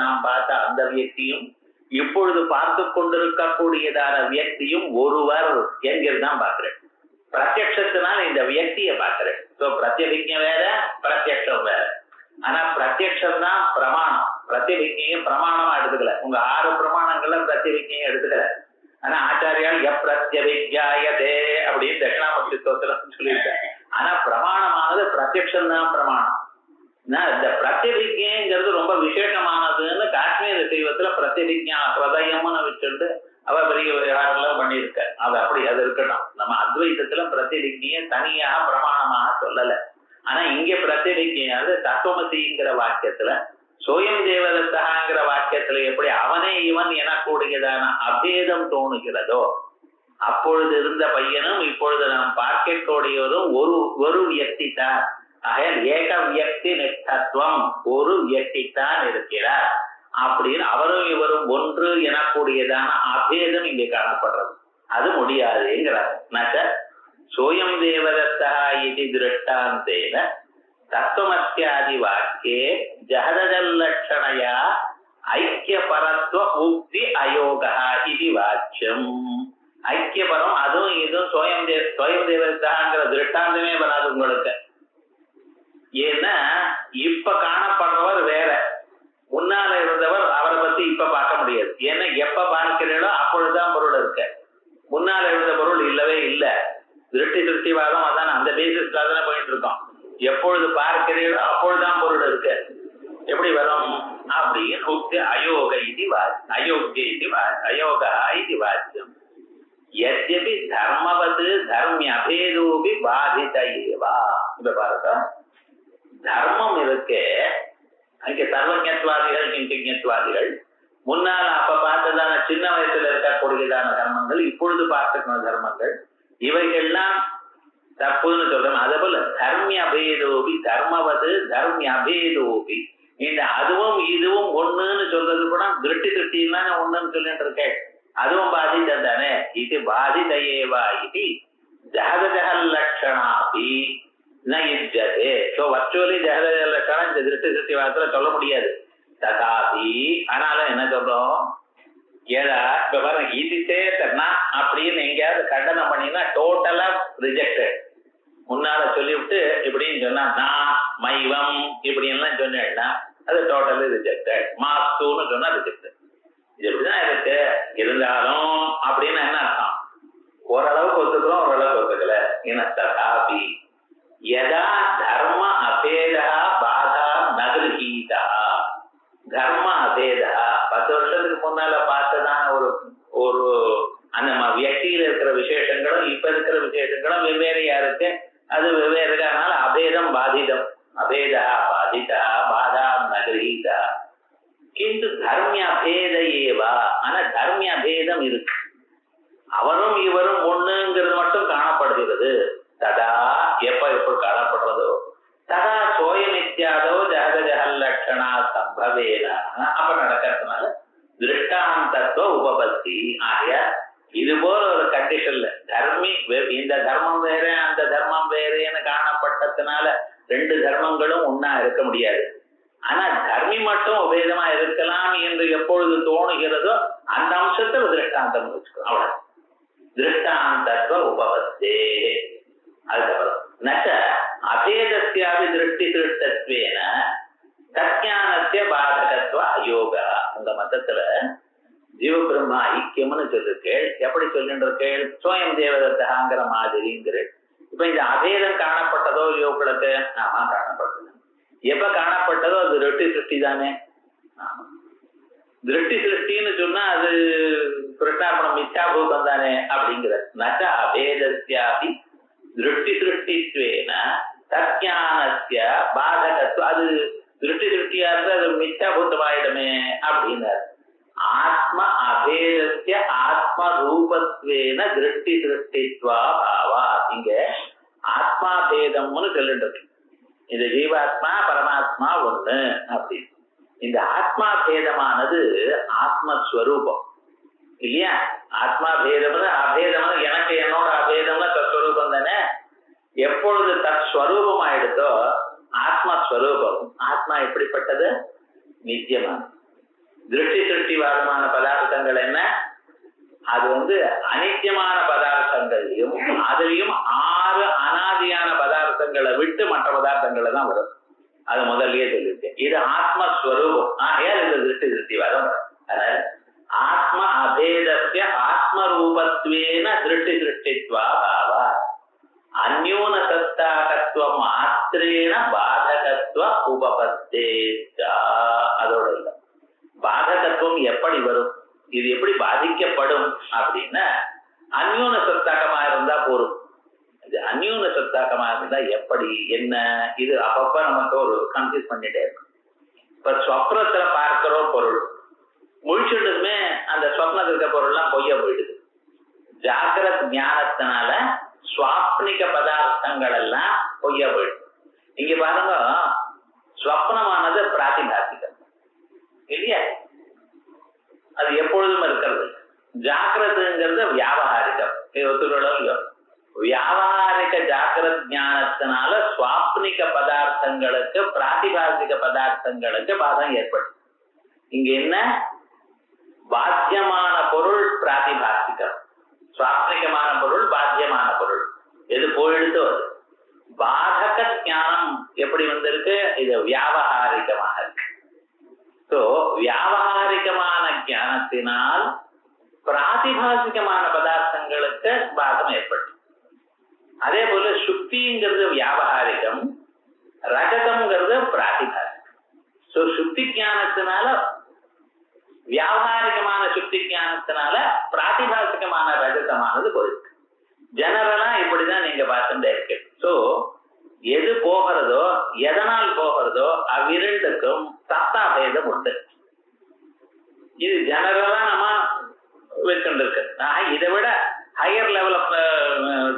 நாம் பார்த்த அந்த வியக்தியும் இப்பொழுது பார்த்து கொண்டிருக்கக்கூடியதான வியக்தியும் ஒருவர் என்கிறதுதான் பார்க்கிறேன். பிரத்யட்சத்தினால இந்த வியக்தியை பார்க்கிறேன். சோ பிரத்யவிஜ்ஞம் வேற, பிரத்யட்சம் வேற. ஆனா பிரத்யட்சம் தான் பிரமாணம். பிரத்யவிஜ்ஞையும் பிரமாணமா எடுத்துக்கல. உங்க 6 பிரமாணங்கள்ல பிரத்யவிஜ்ஞையும் எடுத்துக்கல. ஆனா ஆச்சாரியால் எப்பிரத்யவிஜ்ஞாயதே அப்படின்னு தட்சிணாமூர்த்தி ஸ்தோத்திரம் சொல்லியிருக்காரு. ஆனா பிரமாணமானது பிரத்யட்சம் தான் பிரமாணம். இந்த பிரத்யவிஜ்ஞைங்கிறது ரொம்ப விசேஷமானதுன்னு காஷ்மீர தெய்வத்துல பிரத்யவிஜ்ஞா ஹிருதயம்னு வச்சுட்டு அவ பெரிய விவகாரம் பண்ணியிருக்க. அது அப்படி அது இருக்கட்டும். நம்ம அத்வைதத்துல பிரத்யவிஜ்ஞையை தனியாக பிரமாணமாக சொல்லல. ஆனா இங்க பிரத்யவிஜ்ஞையாவது தத்துவமசிங்கிற வாக்கியத்துல, சோயம் தேவதத்தாங்கிற வாக்கியத்துல எப்படி அவனே இவன் எனக்கூடியதான அபேதம் தோணுகிறதோ, அப்பொழுது இருந்த பையனும் இப்பொழுது நாம் பார்க்கக்கூடியவரும் ஒரு வியக்தி தான். ஆகையால் ஏக வியக்தி நிஷ்டத்துவம், ஒரு வியக்தி தான் இருக்கிறார் அப்படின்னு அவரும் இவரும் ஒன்று எனக்கூடியதான அபேதம் இங்கே காணப்படுறது. அது முடியாதுங்கிறார். சோயம் தேவதத்தா இது திருஷ்டாந்தேன தத்துவமஸ்யாதி வாக்கியே ஜஹதஜல்லட்சணையா ஐக்கிய பரத்வ உக்தி அயோகா இது வாக்கியம். ஐக்கியபரம் அதுவும் இதுவும் சோயம் தேவதத்தாங்கிற திருஷ்டாந்தமே வராது உங்களுக்கு. ஏன்னா இப்ப காணப்படுறவர் வேற, முன்னால இருந்தவர் அவரை பத்தி இப்ப பார்க்க முடியாது. ஏன்னா எப்ப பார்க்கிறீங்களோ அப்பொழுதுதான் பொருள் இருக்க. முன்னால இருந்த பொருள் இல்லவே இல்லை. திருஷ்டிவாதம் அதான் அந்த பேசிஸ்ல தானே போயிட்டு இருக்கோம். எப்பொழுது பார்க்கிறீர்களோ அப்பொழுதுதான் பொருள் இருக்கு. எப்படி வரும் அப்படின்னு அயோக இது அயோக்கிய இது அயோகா இது வாக்கியம். யத்யபி தர்மவது தர்மிய அபேதோபி பாதித ஏவா. இப்ப பாருங்க, தர்மம் இருக்கு. அங்க சர்வஜத்வாதிகள் கிஞ்சத்வாதிகள் முன்னால அப்ப பார்த்ததான சின்ன வயசுல இருக்கக்கூடியதான தர்மங்கள், இப்பொழுது பார்த்துக்கிற தர்மங்கள், இவைகள்லாம் தப்புன்னு சொல்றோம். அதே போல தர்மிய அபேதோபி, தர்மவது தர்மிய அபேதோபி, இந்த அதுவும் இதுவும் ஒண்ணுன்னு சொல்றது கூட திருஷ்டின்னா ஒண்ணுன்னு சொல்லிட்டு இருக்கேன். அதுவும் பாதிதம் தானே. இது பாதித ஏவா இது ஜஹதஜஹல் லட்சணாபி ந யுஜ்யதே. சோ வர்ச்சுவலி ஜஹதஜஹல் லட்சணம் இந்த திருஷ்டிவாதத்துல சொல்ல முடியாது. ததாபி ஆனாலும் என்ன சொல்றோம், ஏதா இப்ப பாருங்க, இது சேர்த்தா அப்படின்னு எங்கேயாவது கண்டனம் பண்ணினா டோட்டலா ரிஜெக்டட். முன்னால சொல்லிவிட்டு இப்படின்னு சொன்னா நான் மைவம் இப்படி எல்லாம் சொன்னேன்னா அது டோட்டலி ரிஜெக்டட். மாஸ்தூன்னு சொன்னா ரிஜெக்டட். இது எப்படிதான் இருக்கு. இருந்தாலும் அப்படின்னு என்ன அர்த்தம், ஓரளவுக்கு ஒத்துக்கிறோம், ஓரளவுக்கு ஒத்துக்கல. என்ன ததாபி யதா தர்ம அபேதா பாதா நகர்ஹீதா. தர்ம அபேதா 10 வருஷத்துக்கு முன்னால பார்த்ததான ஒரு இப்ப இருக்கிற விசேஷங்களும் வெவ்வேறையா இருக்கு. அது வெவ்வேறு இருக்கனால அபேதம் பாதிதம். அபேதா பாதிதா பாதா நகரீதா கிந்து தர்மிய அபேத ஏவா. ஆனா தர்மிய அபேதம் இருக்கு. அவரும் இவரும் ஒண்ணுங்கிறது மட்டும் காணப்படுகிறது. ததா எப்ப காணப்படுறதோ ததா சோயமித்யாதோ ஜகத ஜகல் லட்சணா சம்பவேன அப்ப நடக்கிறதுனால திருஷ்டாந்தத்துவ உபபத்தி. ஆகிய இது போல ஒரு கண்டிஷன்ல தர்மி இந்த தர்மம் வேற அந்த தர்மம் வேறேன்னு காணப்பட்டதுனால ரெண்டு தர்மங்களும் ஒன்னா இருக்க முடியாது. ஆனா தர்மி மட்டும் உபேதமா இருக்கலாம் என்று எப்பொழுது தோணுகிறதோ அந்த அம்சத்தை திருஷ்டாந்தம் வச்சுக்கணும். அவ்வளவு திருஷ்டாந்தத்துவ உபபத்தே. அதுக்கப்புறம் நச்ச அபேதஸ்யாபி திருஷ்டி திருஷ்டத்வேன தஜ்ஞானஸ்ய பாதகத்துவ அயோகா. உங்க மதத்துல ஜீவ பிரம்மா ஐக்கியம்னு சொல்லிருக்கேள். எப்படி சொல்லிருக்கேள்? சோயம் தேவதத்தாங்கிற மாதிரிங்கிற. இப்ப இந்த அபேதம் காணப்பட்டதோ யோகளுக்கு? ஆமா காணப்பட்டது. எப்ப காணப்பட்டதோ அது திருஷ்டி சிருஷ்டி தானே. ஆமா திருஷ்டி சிருஷ்டின்னு சொன்னா அது கிருஷ்ணார்பணம் மித்யாபூதம் தானே அப்படிங்கிற. நச்ச அபேதஸ்யாபி திருஷ்டி சிருஷ்டித்வேன தஜ்ஞானஸ்ய பாதகத்துவ. அது திருஷ்டி சிருஷ்டியா இருந்தா அது மித்யாபூதமாயிடுமே அப்படின்னாரு. ஆத்ம அபேதஸ்ய ஆத்ம ரூபத்வேன திருஷ்டி சிருஷ்டித்வா பாவா. இங்க ஆத்மாபேதம்னு சொல்லிட்டு இருக்கு. இந்த ஜீவாத்மா பரமாத்மா ஒண்ணு அப்படின்னு. இந்த ஆத்மா பேதமானது ஆத்மஸ்வரூபம் இல்லையா? ஆத்மா பேதம்னு அபேதம்னு எனக்கு என்னோட அபேதம்னு தத்ஸ்வரூபம் தானே. எப்பொழுது தத்ஸ்வரூபம் ஆயிடுதோ ஆத்மஸ்வரூபம். ஆத்மா எப்படிப்பட்டது? நித்தியமானது. திருஷ்டி சிருஷ்டிவாதமான பதார்த்தங்கள் என்ன? அது அனித்தியமான பதார்த்தங்களையும் அதுலயும் 6 அனாதியான பதார்த்தங்களை விட்டு மற்ற பதார்த்தங்களை தான் வரும். அது முதல்லயே சொல்லியிருக்கேன். இது ஆத்மஸ்வரூபம். ஆகையால் இந்த திருஷ்டி சிருஷ்டிவாதம். அதனால ஆத்ம அபேதஸ்ய ஆத்மரூபத்வேன திருஷ்டி சிருஷ்டித்வா பாவா அந்யூன சத்தாகத்துவ மாத்திரேன பாதகத்துவ உபபத்தே. அதோட இல்ல பாதகத்துவம் எப்படி வரும், இது எப்படி பாதிக்கப்படும் அப்படின்னா அந்யூன சத்தாகமா இருந்தா போரும். இது அந்யூன சத்தாகமா இருந்தா எப்படி என்ன, இது அப்பப்ப நமக்கு ஒரு கன்ஃபியூஸ் பண்ணிட்டே இருக்கும். இப்ப சொப்னத்துல பார்க்கிற பொருள் முழிச்சுட்டுமே அந்த சொப்னத்தில் இருக்க பொருள்லாம் பொய்யா போயிடுது. ஜாகிரத் ஞானத்தினால சுவாப்னிக பதார்த்தங்கள் எல்லாம் பொய்யா போயிடுது. இங்க பாருங்க, ஸ்வப்னமானது பிராதிபாசிகம் இல்லையா? அது எப்பொழுதும் இருக்கிறது. ஜாகிரதுங்கிறது வியாபகாரிகம். வியாபகாரிக ஜாகிரத் ஞானத்தினால சுவாப்னிக பதார்த்தங்களுக்கு பிராதிபாசிக பதார்த்தங்களுக்கு பாதம் ஏற்படும். இங்க என்ன? பாத்தியமான பொருள் பிராதிபாசிகம், சுவாப்னிகமான பொருள் பாத்தியமான பொருள். எது போயிடுதோ அது பாதக ஞானம் எப்படி வந்திருக்கு? இது வியாபகாரிகமாக இருக்கு. சோ வியாபகாரிகமான ஞானத்தினால் பிராதிபாசிகமான பதார்த்தங்களுக்கு பாதம் ஏற்பட்டு. அதே போல சுக்திங்கிறது வியாபகாரிகம், ரஜதம்ங்கிறது பிராதிபாசிகம். சோ சுக்தி ஞானத்தினால வியாபகாரிகமான சுக்தி ஞானத்தினால பிராதிபாசிகமான ரஜதமானது போயிருக்கு. ஜெனரலா இப்படிதான் நீங்க பார்த்துட்டே இருக்கு. சோ எது போகிறதோ எதனால் போகிறதோ அவ்விரண்டுக்கும் சத்தாபேதம் உண்டு. இது ஜெனரலா நம்ம வச்சுருக்கு. இதை விட ஹையர் லெவல் ஆஃப்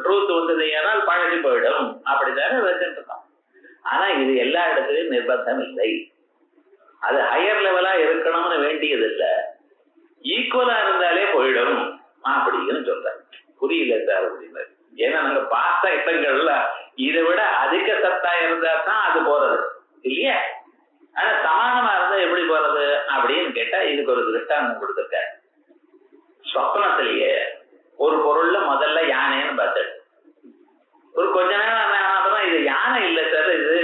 ட்ரூத் வந்தது ஏனால் பழகி போயிடும் அப்படித்தானே வச்சுட்டு இருக்கோம். ஆனா இது எல்லா இடத்துலயும் நிர்பந்தம் இல்லை. அது ஹையர் லெவலா இருக்கணும்னு வேண்டியது இல்லை, ஈக்குவலா இருந்தாலே போயிடும் அப்படின்னு சொல்றேன். புரியல சார் அப்படின்னு. ஏன்னா நாங்க பார்த்த இடங்கள்ல இதை விட அதிக சத்தா இருந்தா தான் அது போறது இல்லையா? ஆனா சமானமா இருந்தா எப்படி போறது அப்படின்னு கேட்டா இதுக்கு ஒரு திருஷ்டாந்தம் கொடுத்துருக்க. சொப்னத்திலேயே ஒரு பொருள்ல முதல்ல யானைன்னு பார்த்து ஒரு கொஞ்ச நேரம் அப்புறம் இது யானை இல்லை சார், இது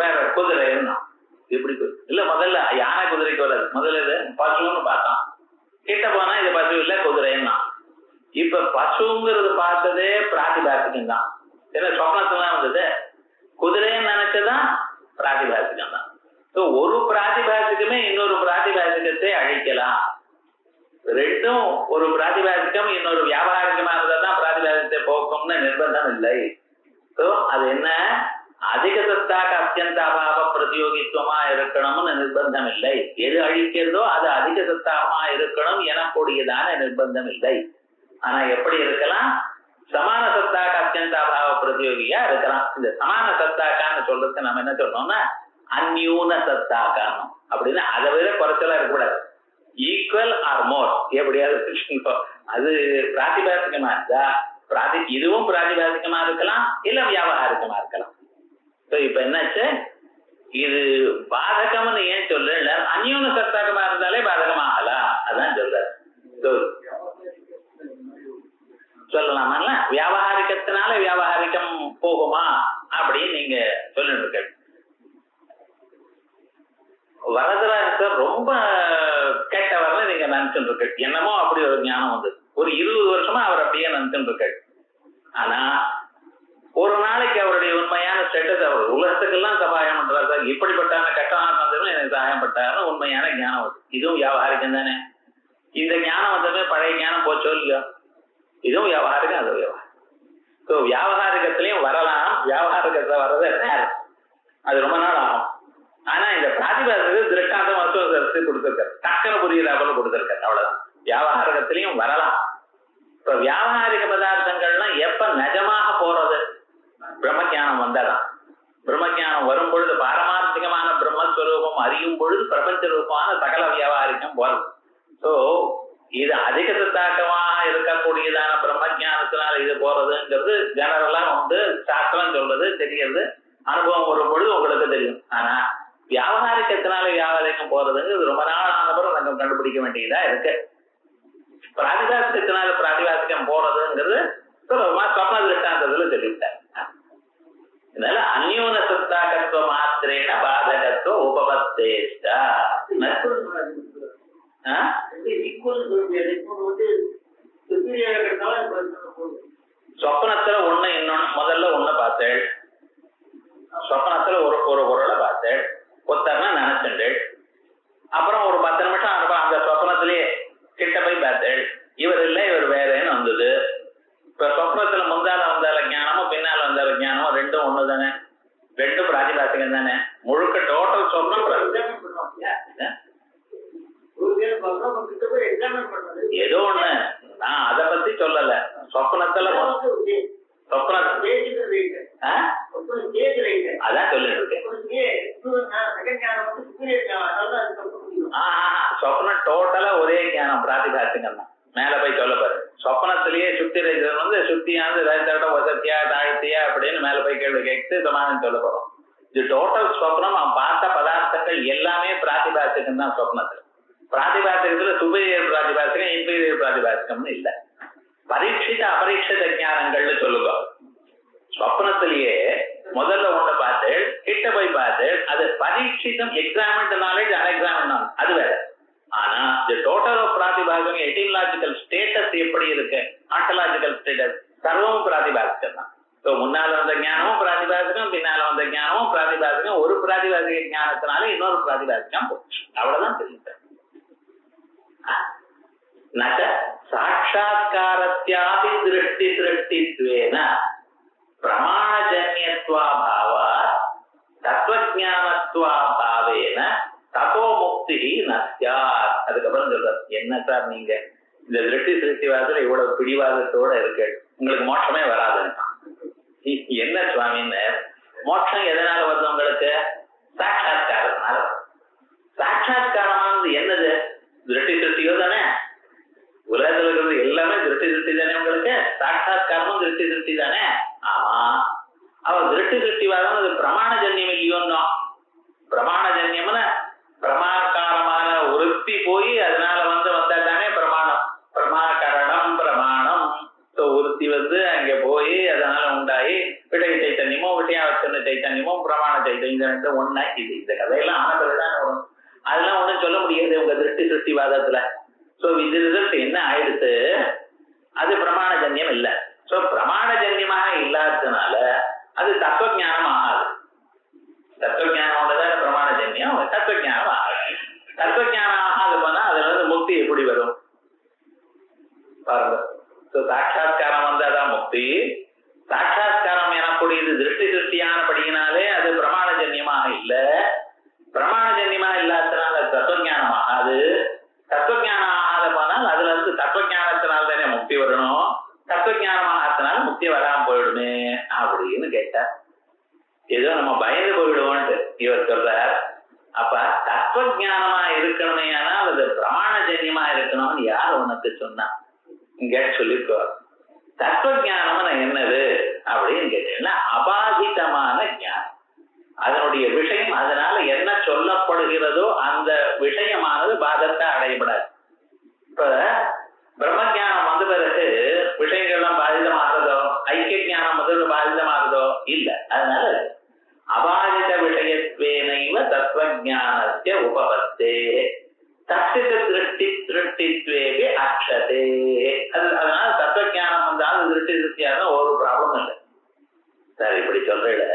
வேற குதிரைன்னா எப்படி இல்ல, முதல்ல யானை குதிரைக்கு வராது. முதல்ல இது பசுன்னு பார்த்தான், கிட்ட போனா இது பசு இல்ல குதிரைன்னா. இப்ப பசுங்கிறது பார்த்ததே பிராதிபாசிகம் தான். ஏன்னா சொப்னத்துலாம் வந்தது. குதிரைன்னு நினைச்சதான் பிராதிபாசிகம் தான். ஒரு பிராதிபாசிகமே இன்னொரு பிராதிபாசிகத்தை அழிக்கலாம். ரெண்டும் ஒரு பிராதிபாதிக்கம் இன்னொரு வியாபாரிகமா இருந்தா தான் பிராதிபாதிக்கத்தை போக்கும்னு நிர்பந்தம் இல்லை. அது என்ன, அதிக சத்தாக அத்தியந்த அபாவ பிரதியோகித்துவமா இருக்கணும்னு நிர்பந்தம் இல்லை. எது அழிக்கிறதோ அது அதிக சத்தாகமா இருக்கணும் எனக்கூடியதான நிர்பந்தம் இல்லை. ஆனா எப்படி இருக்கலாம், சமான சத்தாக அத்தியந்த அபாவ பிரதியோகியா இருக்கலாம். இந்த சமான சத்தாக்கான்னு சொல்றதுக்கு நம்ம என்ன சொல்றோம்னா அந்யூன சத்தாக்கான்னு, அப்படின்னா அதை விட குறைச்சலா இருக்கக்கூடாது. ஈக்குவல் ஆர் மோர் எப்படியாவது அது பிராதிபாசிகமா இருந்தா இதுவும் பிராதிபாசிகமா இருக்கலாம், இல்ல வியாபாரிகமா இருக்கலாம். இப்ப என்னாச்சு, இது பாதகம்னு ஏன் சொல்ல, அந்யூன சத்தாகமா இருந்தாலே பாதகமாகலாம், அதான் சொல்ற சொல்லலாமா? வியாபாரிகத்தினால வியாபாரிகம் போகுமா அப்படின்னு நீங்க சொல்லிட்டு வரதராஜர் ரொம்ப கேட்டவர்னு நீங்க நினைச்சுட்டு இருக்க. என்னமோ அப்படி ஒரு ஞானம் வந்து ஒரு 20 வருஷமா அவர் அப்படியே நினைச்சுட்டு இருக்க. ஆனா ஒரு நாளைக்கு அவருடைய உண்மையான ஸ்டேட்டஸ், அவர் உலகத்துக்கெல்லாம் சகாயம் பண்றாரு, இப்படிப்பட்டான கட்டமான சந்தர்ப்பம் எனக்கு சகாயம் பட்டாரு உண்மையான ஞானம் வந்து. இதுவும் வியாபாரிகம் தானே. இந்த ஞானம் வந்தது பழைய ஞானம் போச்சோ இல்லையோ, இதுவும் வியாபாரிகம் அது வியாபாரம். வியாபாரிகத்திலையும் வரலாம், வியாபாரிகத்துல வர்றது நேரம், அது ரொம்ப நாள் ஆகும். ஆனா இந்த பிராதிபாதிக்கு திருஷ்டாந்த மருத்துவத்தை கொடுத்திருக்காரு, டக்குனு புரியுறாப்புல கொடுத்திருக்காரு, அவ்வளவுதான். வியாபாரிகத்திலையும் வரலாம். இப்ப வியாபாரிக பதார்த்தங்கள்லாம் எப்ப நிஜமாக போறது, பிரம்மஞானம் வந்தாதான். பிரம்மஞானம் வரும் பொழுது பாரமார்த்திகமான பிரம்மஸ்வரூபம் அறியும் பொழுது பிரபஞ்ச ரூபமான சகல வியாபாரிகம் போறது. சோ இது அதிக தாக்கமாக இருக்கக்கூடியதான பிரம்மஞானத்தினால இது போறதுங்கிறது ஜெனரலா வந்து சாஸ்திரம் சொல்றது தெரியுது, அனுபவம் வரும் பொழுது உங்களுக்கு தெரியும். ஆனா வியாபாரிகத்தினால வியாபாரிகம் போறதுங்கிறது ரொம்ப நாள் ஆனப்பறம் நம்ம கண்டுபிடிக்க வேண்டியதா இருக்கு. பிராதிபாசிகத்தினால பிராதிபாசிகம் போறதுங்கிறது சொப்ன திருஷ்டாந்தத்துல சொல்லிவிட்டார். இதனால அந்யூன சத்தாகத்துவ மாத்திரேன பாதகத்துவ உபபத்தேஷ்டா. சொப்னத்துல ஒண்ணு இன்னொன்னு, முதல்ல ஒண்ணு பார்த்தேன், சொப்னத்துல ஒரு பொருளை பார்த்தேன், ஒத்தர்னா நினைச்சுட்டேன். அப்புறம் ஒரு 10 நிமிஷம் அந்த சொப்னத்திலேயே கிட்ட போய் பார்த்தேன், இவர் இல்லை இவர் வேறேன்னு வந்தது. இப்ப சொப்னத்துல முந்தால வந்தால ஞானமும் பின்னால வந்தால ஞானமும் ரெண்டும் ஒண்ணு தானே, ரெண்டும் பிராதிபாசிகம் தானே. முழுக்க டோட்டல் சொப்னம் ஏதோ ஒண்ணு, நான் அதை பத்தி சொல்லல. சொப்னத்துல அதான் சொல்லிட்டு இருக்கேன். சொப்னம் டோட்டலா ஒரே ஞானம் பிராதிபாசிகம் தான். மேல போய் சொல்ல பாரு, சொப்னத்திலேயே சுத்தி வந்து சுத்தியானது வசத்தியா தாழ்த்தியா அப்படின்னு மேல போய் கேள்வி கேட்டு சமாதானம் சொல்ல போறோம். இது டோட்டல் சொப்னம். அவன் பார்த்த பதார்த்தங்கள் எல்லாமே பிராதிபாசிகம் தான். சொப்னத்துல பிராதிபாசிகத்துல சுபீரியர் பிராதிபாசிகம் இன்பீரியர் பிராதிபாசிகம்னு இல்ல. பரீட்சித அபரீட்சித ஞானங்கள்னு சொல்லுங்க. சொப்னத்திலேயே முதல்ல ஒண்ணு பார்த்து கிட்ட போய் பார்த்து அது பரீட்சிதம், எக்ஸாமின்ட் நாலேஜ், அன்எக்ஸாமின்ட் நாலேஜ், அது வேற. ஆனா இந்த டோட்டல் ஆஃப் பிராதிபாசிகம் எட்டிமலாஜிக்கல் ஸ்டேட்டஸ் எப்படி இருக்கு, ஆன்டலாஜிக்கல் ஸ்டேட்டஸ் சர்வமும் பிராதிபாசிகம் தான். முன்னால வந்த ஞானமும் பிராதிபாசிகம், பின்னால வந்த ஞானமும் பிராதிபாசிகம். ஒரு பிராதிபாசிக ஞானத்தினால இன்னொரு பிராதிபாசிகம் போச்சு, அவ்வளவுதான் தெரியுது. நச்ச சாட்சாத்காரத்யாபி திருஷ்டி திருஷ்டித்வேன பிரமாணஜன்யத்வாபாவா தத்துவஞானத்வாபாவேன ததோ முக்தி நஸ்யாத். அதுக்கப்புறம் சொல்றார், என்ன சார் நீங்க இந்த திருஷ்டி திருஷ்டிவாதத்துல இவ்வளவு பிடிவாதத்தோட இருக்கு, உங்களுக்கு மோட்சமே வராதுன்னு. என்ன சுவாமின்னு, மோட்சம் எதனால வருது உங்களுக்கு? சாட்சாத்காரத்தினால. சாட்சாத்காரம் என்னது? திருஷ்டி திருஷ்டியோ தானே. உலகத்துல இருக்கிறது எல்லாமே திருஷ்டி திருஷ்டி தானே உங்களுக்கு. சாட்சாத்காரமும் திருஷ்டி திருஷ்டி தானே. ஆமா, அவர் திருஷ்டி திருஷ்டிவாதம் அது பிரமாணஜன்யம் இல்லையோன்னா. பிரமாணஜன்யம்னா பிரமாணக்காரமான உறுத்தி போய் அதனால வந்தா தானே பிரமாணம். பிரமாணகரணம் பிரமாணம் உறுத்தி அங்க போய் அதனால உண்டாயி விடை சைத்தன்யமும் விட்டையாவச்சன சைத்தன்யமும் பிரமாண சைத்தன்யம் ஒன்னா. இது இந்த கதையெல்லாம் ஆனதுதானே வரும். அதெல்லாம் ஒண்ணும் சொல்ல முடியாது உங்க திருஷ்டி திருஷ்டிவாதத்துல. சோ இது ரிசல்ட் என்ன ஆயிடுச்சு, அது பிரமாணஜன்யம் இல்ல. சோ பிரமாணஜன்யமாக இல்லாததுனால அது தத்துவஞானம் ஆகாது. தத்துவஞானம் ஒண்ணுதான் பிரமாணஜன்யம், தத்துவஞானம் ஆகாது. தத்துவஞானம் ஆகாது போனா அதுல இருந்து முக்தி எப்படி வரும்? பாருங்க. சாட்சா்காரம் வந்தாதான் முக்தி. சாட்சா்காரம் எனக்கூடியது திருஷ்டி திருஷ்டியானபடியினாலே அது பிரமாணஜன்யமாக இல்ல. பிரமாணஜன்யமா இல்லாதனால தத்துவஞானம் ஆகாது. தத்துவஞானம் ஆகாத போனால் அதுல இருந்து தத்துவஞானத்தினால தானே முக்தி வரணும். தத்துவஞானம் ஆகாதனால முக்தி வராம போயிடுமே அப்படின்னு கேட்டார். ஏதோ நம்ம பயந்து போயிடுவோம்ட்டு இவர் சொல்றார். அப்ப தத்துவஞானமா இருக்கணுமே, ஆனால் அது பிரமாணஜன்யமா இருக்கணும்னு யார் உனக்கு சொன்னா? இங்க சொல்லிக்கோ. தத்துவஞானம் என்னது அப்படின்னு கேட்டீங்கன்னா அபாதிதமான ஞானம். அதனுடைய விஷயம், அதனால என்ன சொல்லப்படுகிறதோ அந்த விஷயமானது பாதத்தை அடையப்படாது. இப்ப பிரம்மஜானம் வந்த பிறகு விஷயங்கள்லாம் பாதிதமாகிறதோ, ஐக்கிய ஞானம் வந்து பாதிதமாகிறதோ இல்ல. அதனால அபாதித விஷயத்வேனைவ தத்துவஞானஸ்ய உபபத்தே தத்தித திருஷ்டி திருஷ்டித்வேபி அக்ஷதே. அதனால தத்துவஞானம் வந்தாலும் திருஷ்டி திருஷ்டியாக ஒரு ப்ராப்ளம் இல்லை. சார் இப்படி சொல்றீங்க,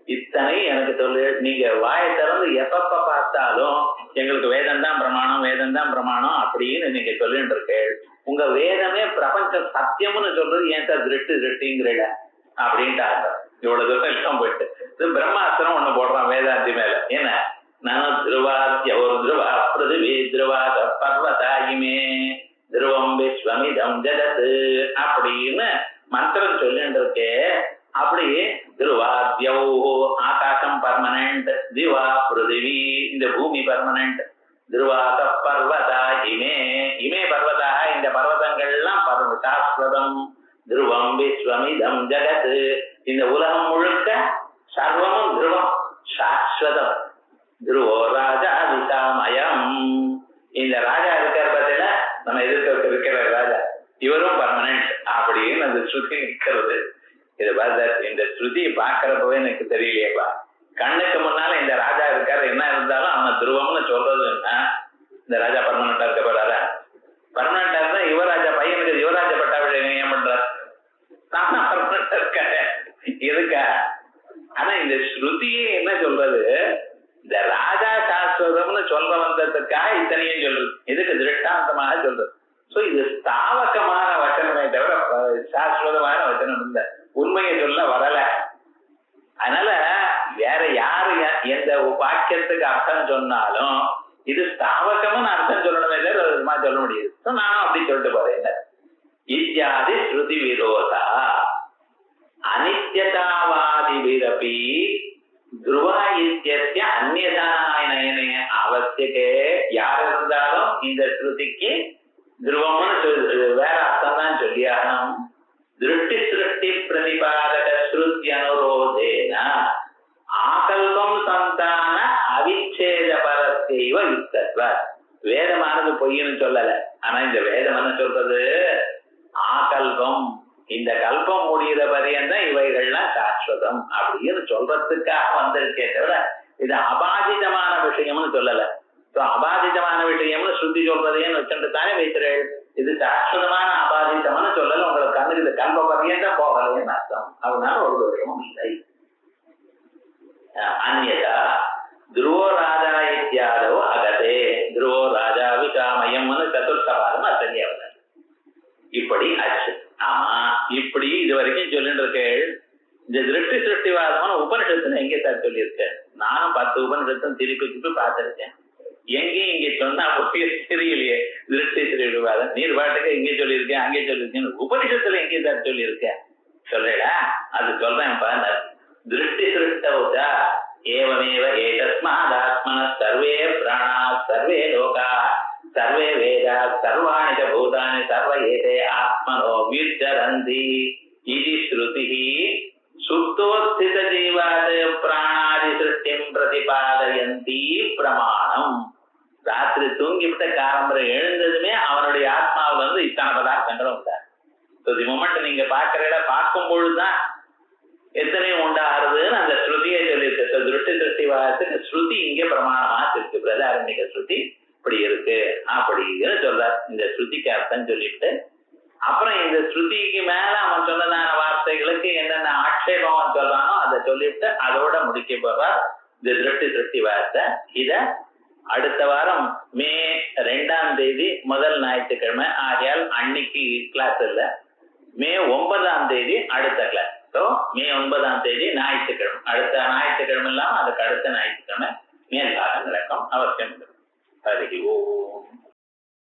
இத்தனை எனக்கு சொல்லு. நீங்க வாயை திறந்து எப்பப்ப பார்த்தாலும் எங்களுக்கு வேதம் தான் பிரமாணம், வேதம் தான் பிரமாணம் அப்படின்னு நீங்க சொல்லிட்டு இருக்கு. உங்க வேதமே பிரபஞ்ச சத்தியம்னு சொல்றது ஏன் சார் திருஷ்டி திருஷ்டிங்கிறீங்க அப்படின்ட்டாங்க. இவ்வளவு தூரம் எல்லாம் போயிட்டு பிரம்மாஸ்திரம் ஒண்ணு போடுறான் வேதாந்தி மேல. ஏன்னா நான் திருவாத்திய ஒரு திருவா பிருதிவி திருவாத பர்வதாயிமே திருவம் விஸ்வமிதம் ஜகத்து அப்படின்னு மந்திரம் சொல்லிட்டு இருக்கே. அப்படி திருவாத்யோ ஆகாசம் பர்மனன்ட், திவா பிருதிவி இந்த பூமி பர்மனன்ட், திருவாத பர்வதா இமே இமே பர்வதா இந்த பர்வதங்கள்லாம் சாஸ்வதம், திருவம் விஸ்வமிதம் ஜகத் இந்த உலகம் முழுக்க சர்வமும் திருவம் சாஸ்வதம். திருவோ ராஜா விசாமயம் இந்த ராஜா இருக்கிற பத்தில நம்ம எதிர்க்க இருக்கிற ராஜா இவரும் பர்மனன்ட் அப்படின்னு அந்த ஸ்ருதி இருக்கிறது. இதை பார்த்த இந்த ஸ்ருதியை பார்க்கறப்பவே எனக்கு தெரியலையேப்பா. கண்ணுக்கு முன்னால இந்த ராஜா இருக்காரு, என்ன இருந்தாலும் அவன் துருவம்னு சொல்றதுன்னா இந்த ராஜா பர்மனண்டா இருக்க போறாரா? பர்மனண்டா இருந்தா யுவராஜா பையனுக்கு யுவராஜ பட்டாபிஷேகம் ஏன் பண்றார்? தானா பர்மனண்டா இருக்காரு இருக்கா? ஆனா இந்த ஸ்ருதியே என்ன சொல்றது, இந்த ராஜா சாஸ்வதம்னு சொல்ல வந்ததுக்காக இத்தனையும் சொல்றது. இதுக்கு திருஷ்டாந்தமாக சொல்றது. சோ இது ஸ்தாவகமான வச்சனமே தவிர சாஸ்வதமான வச்சனம் இல்லை. உண்மையை சொல்ல வரல. அதனால வேற யாரு எந்த வாக்கியத்துக்கு அர்த்தம் சொன்னாலும் இது ஸ்தாவகம்னு அர்த்தம் சொல்லணுமே தவிர விதமா சொல்ல முடியாது. நானும் அப்படி சொல்லிட்டு போறேன். இத்தியாதி ஸ்ருதி விரோதா அனித்யதாவாதிபிரபி துருவா இத்தியஸ்ய அந்நியதானயனே அவசியக்கே. யார் இருந்தாலும் இந்த ஸ்ருதிக்கு துருவம்னு வேற அர்த்தம் தான் சொல்லியாகணும். திருஷ்டி சிருஷ்டி பிரதிபாதக ஸ்ருதி அனுரோதேன ஆகல்பம் சந்தான அவிச்சேத பரத்தைவ யுக்தத்வ. வேதமானது பொய்ன்னு சொல்லல. ஆனா இந்த வேதம் என்ன சொல்றது, ஆகல்பம் இந்த கல்பம் முடிகிற பரியந்தான் இவைகள்லாம் சாஸ்வதம் அப்படின்னு சொல்றதுக்காக வந்திருக்கே தவிர இது அபாதிதமான விஷயம்னு சொல்லல. அபாதிதமான விஷயம்னு ஸ்ருதி சொல்றதைன்னு வச்சுட்டு தானே வைக்கிறேன். இது சாஸ்வதமான அபாதிதமான சொல்லல. உங்களுக்கு கண்ணுக்கு இந்த கல்ப பரியந்தான் போகலைன்னு அர்த்தம். அதனால ஒரு விஷயமும் இல்லை. அந்நியதா துருவோ ராஜா இத்தியாதோ அகதே துருவோ ராஜா விசாமயம்னு சதுர்த்தபாதம் அசரியாவது. இப்படி ஆச்சு. ஆமா இப்படி இது வரைக்கும் சொல்லிட்டு இருக்கேள். இந்த திருஷ்டி சிருஷ்டிவாதமான உபனிஷத்துல எங்கே சார் சொல்லியிருக்க? நானும் 10 உபனிஷத்தும் திருப்பி திருப்பி பார்த்திருக்கேன். எங்கேயும் இங்க சொன்னா தெரியலையே திருஷ்டி சிருஷ்டிவாதம். நீர் பாட்டுக்கு இங்கே சொல்லியிருக்கேன் அங்கே சொல்லியிருக்கேன். உபனிஷத்துல எங்கே சார் சொல்லியிருக்கேன் சொல்லடா? அது சொல்றேன். திருஷ்டி சிருஷ்டவுதா ஏவமேவ ஏதஸ்மாதாத்மன சர்வே பிராணா சர்வே லோகா சர்வே வேதா சர்வாணி ச பூதானி சர்வ ஏதே ஆத்மனோ விர்ஜரந்தி இதி ஸ்ருதிஹி சுப்தோஸ்தித ஜீவாத் பிராணாதி சிருஷ்டிம் பிரதிபாதயந்தி பிரமாணம். ராத்திரி தூங்கிவிட்ட காலம்பரை எழுந்ததுமே அவனுடைய ஆத்மாவில் வந்து இத்தனை பதார்த்தங்களும் உண்டாரு. தி மொமெண்ட் நீங்க பாக்குற பார்க்கும் பொழுதுதான் எத்தனையும் உண்டாகிறதுன்னு அந்த ஸ்ருதியை சொல்லியிருக்கு. திருஷ்டி திருஷ்டிவாதத்துக்கு ஸ்ருதி இங்கே பிரமாணமா இருக்கு. பிரதாரண்யக ஸ்ருதி இப்படி இருக்கு அப்படின்னு சொல்றார். இந்த ஸ்ருதிக்கு அர்த்தம் சொல்லிட்டு அப்புறம் இந்த ஸ்ருதிக்கு மேல அவன் சொன்னதான வார்த்தைகளுக்கு என்னென்ன ஆட்சேபம் அவன் சொல்றானோ அதை சொல்லிட்டு அதோட முடிக்க போறார் இந்த திருஷ்டி திருஷ்டிவாதத்தை. இத அடுத்த வாரம் மே 2ஆம் தேதி முதல் ஞாயிற்றுக்கிழமை, ஆகையால் அன்னைக்கு கிளாஸ் இல்ல. மே 9ஆம் தேதி அடுத்த கிளாஸ். ஸோ மே 9ஆம் தேதி ஞாயிற்றுக்கிழமை, அடுத்த ஞாயிற்றுக்கிழமை இல்லாம அதுக்கு அடுத்த ஞாயிற்றுக்கிழமை மேல் பாடம் நடக்கும். அவசியம். ஹரி ஓம்.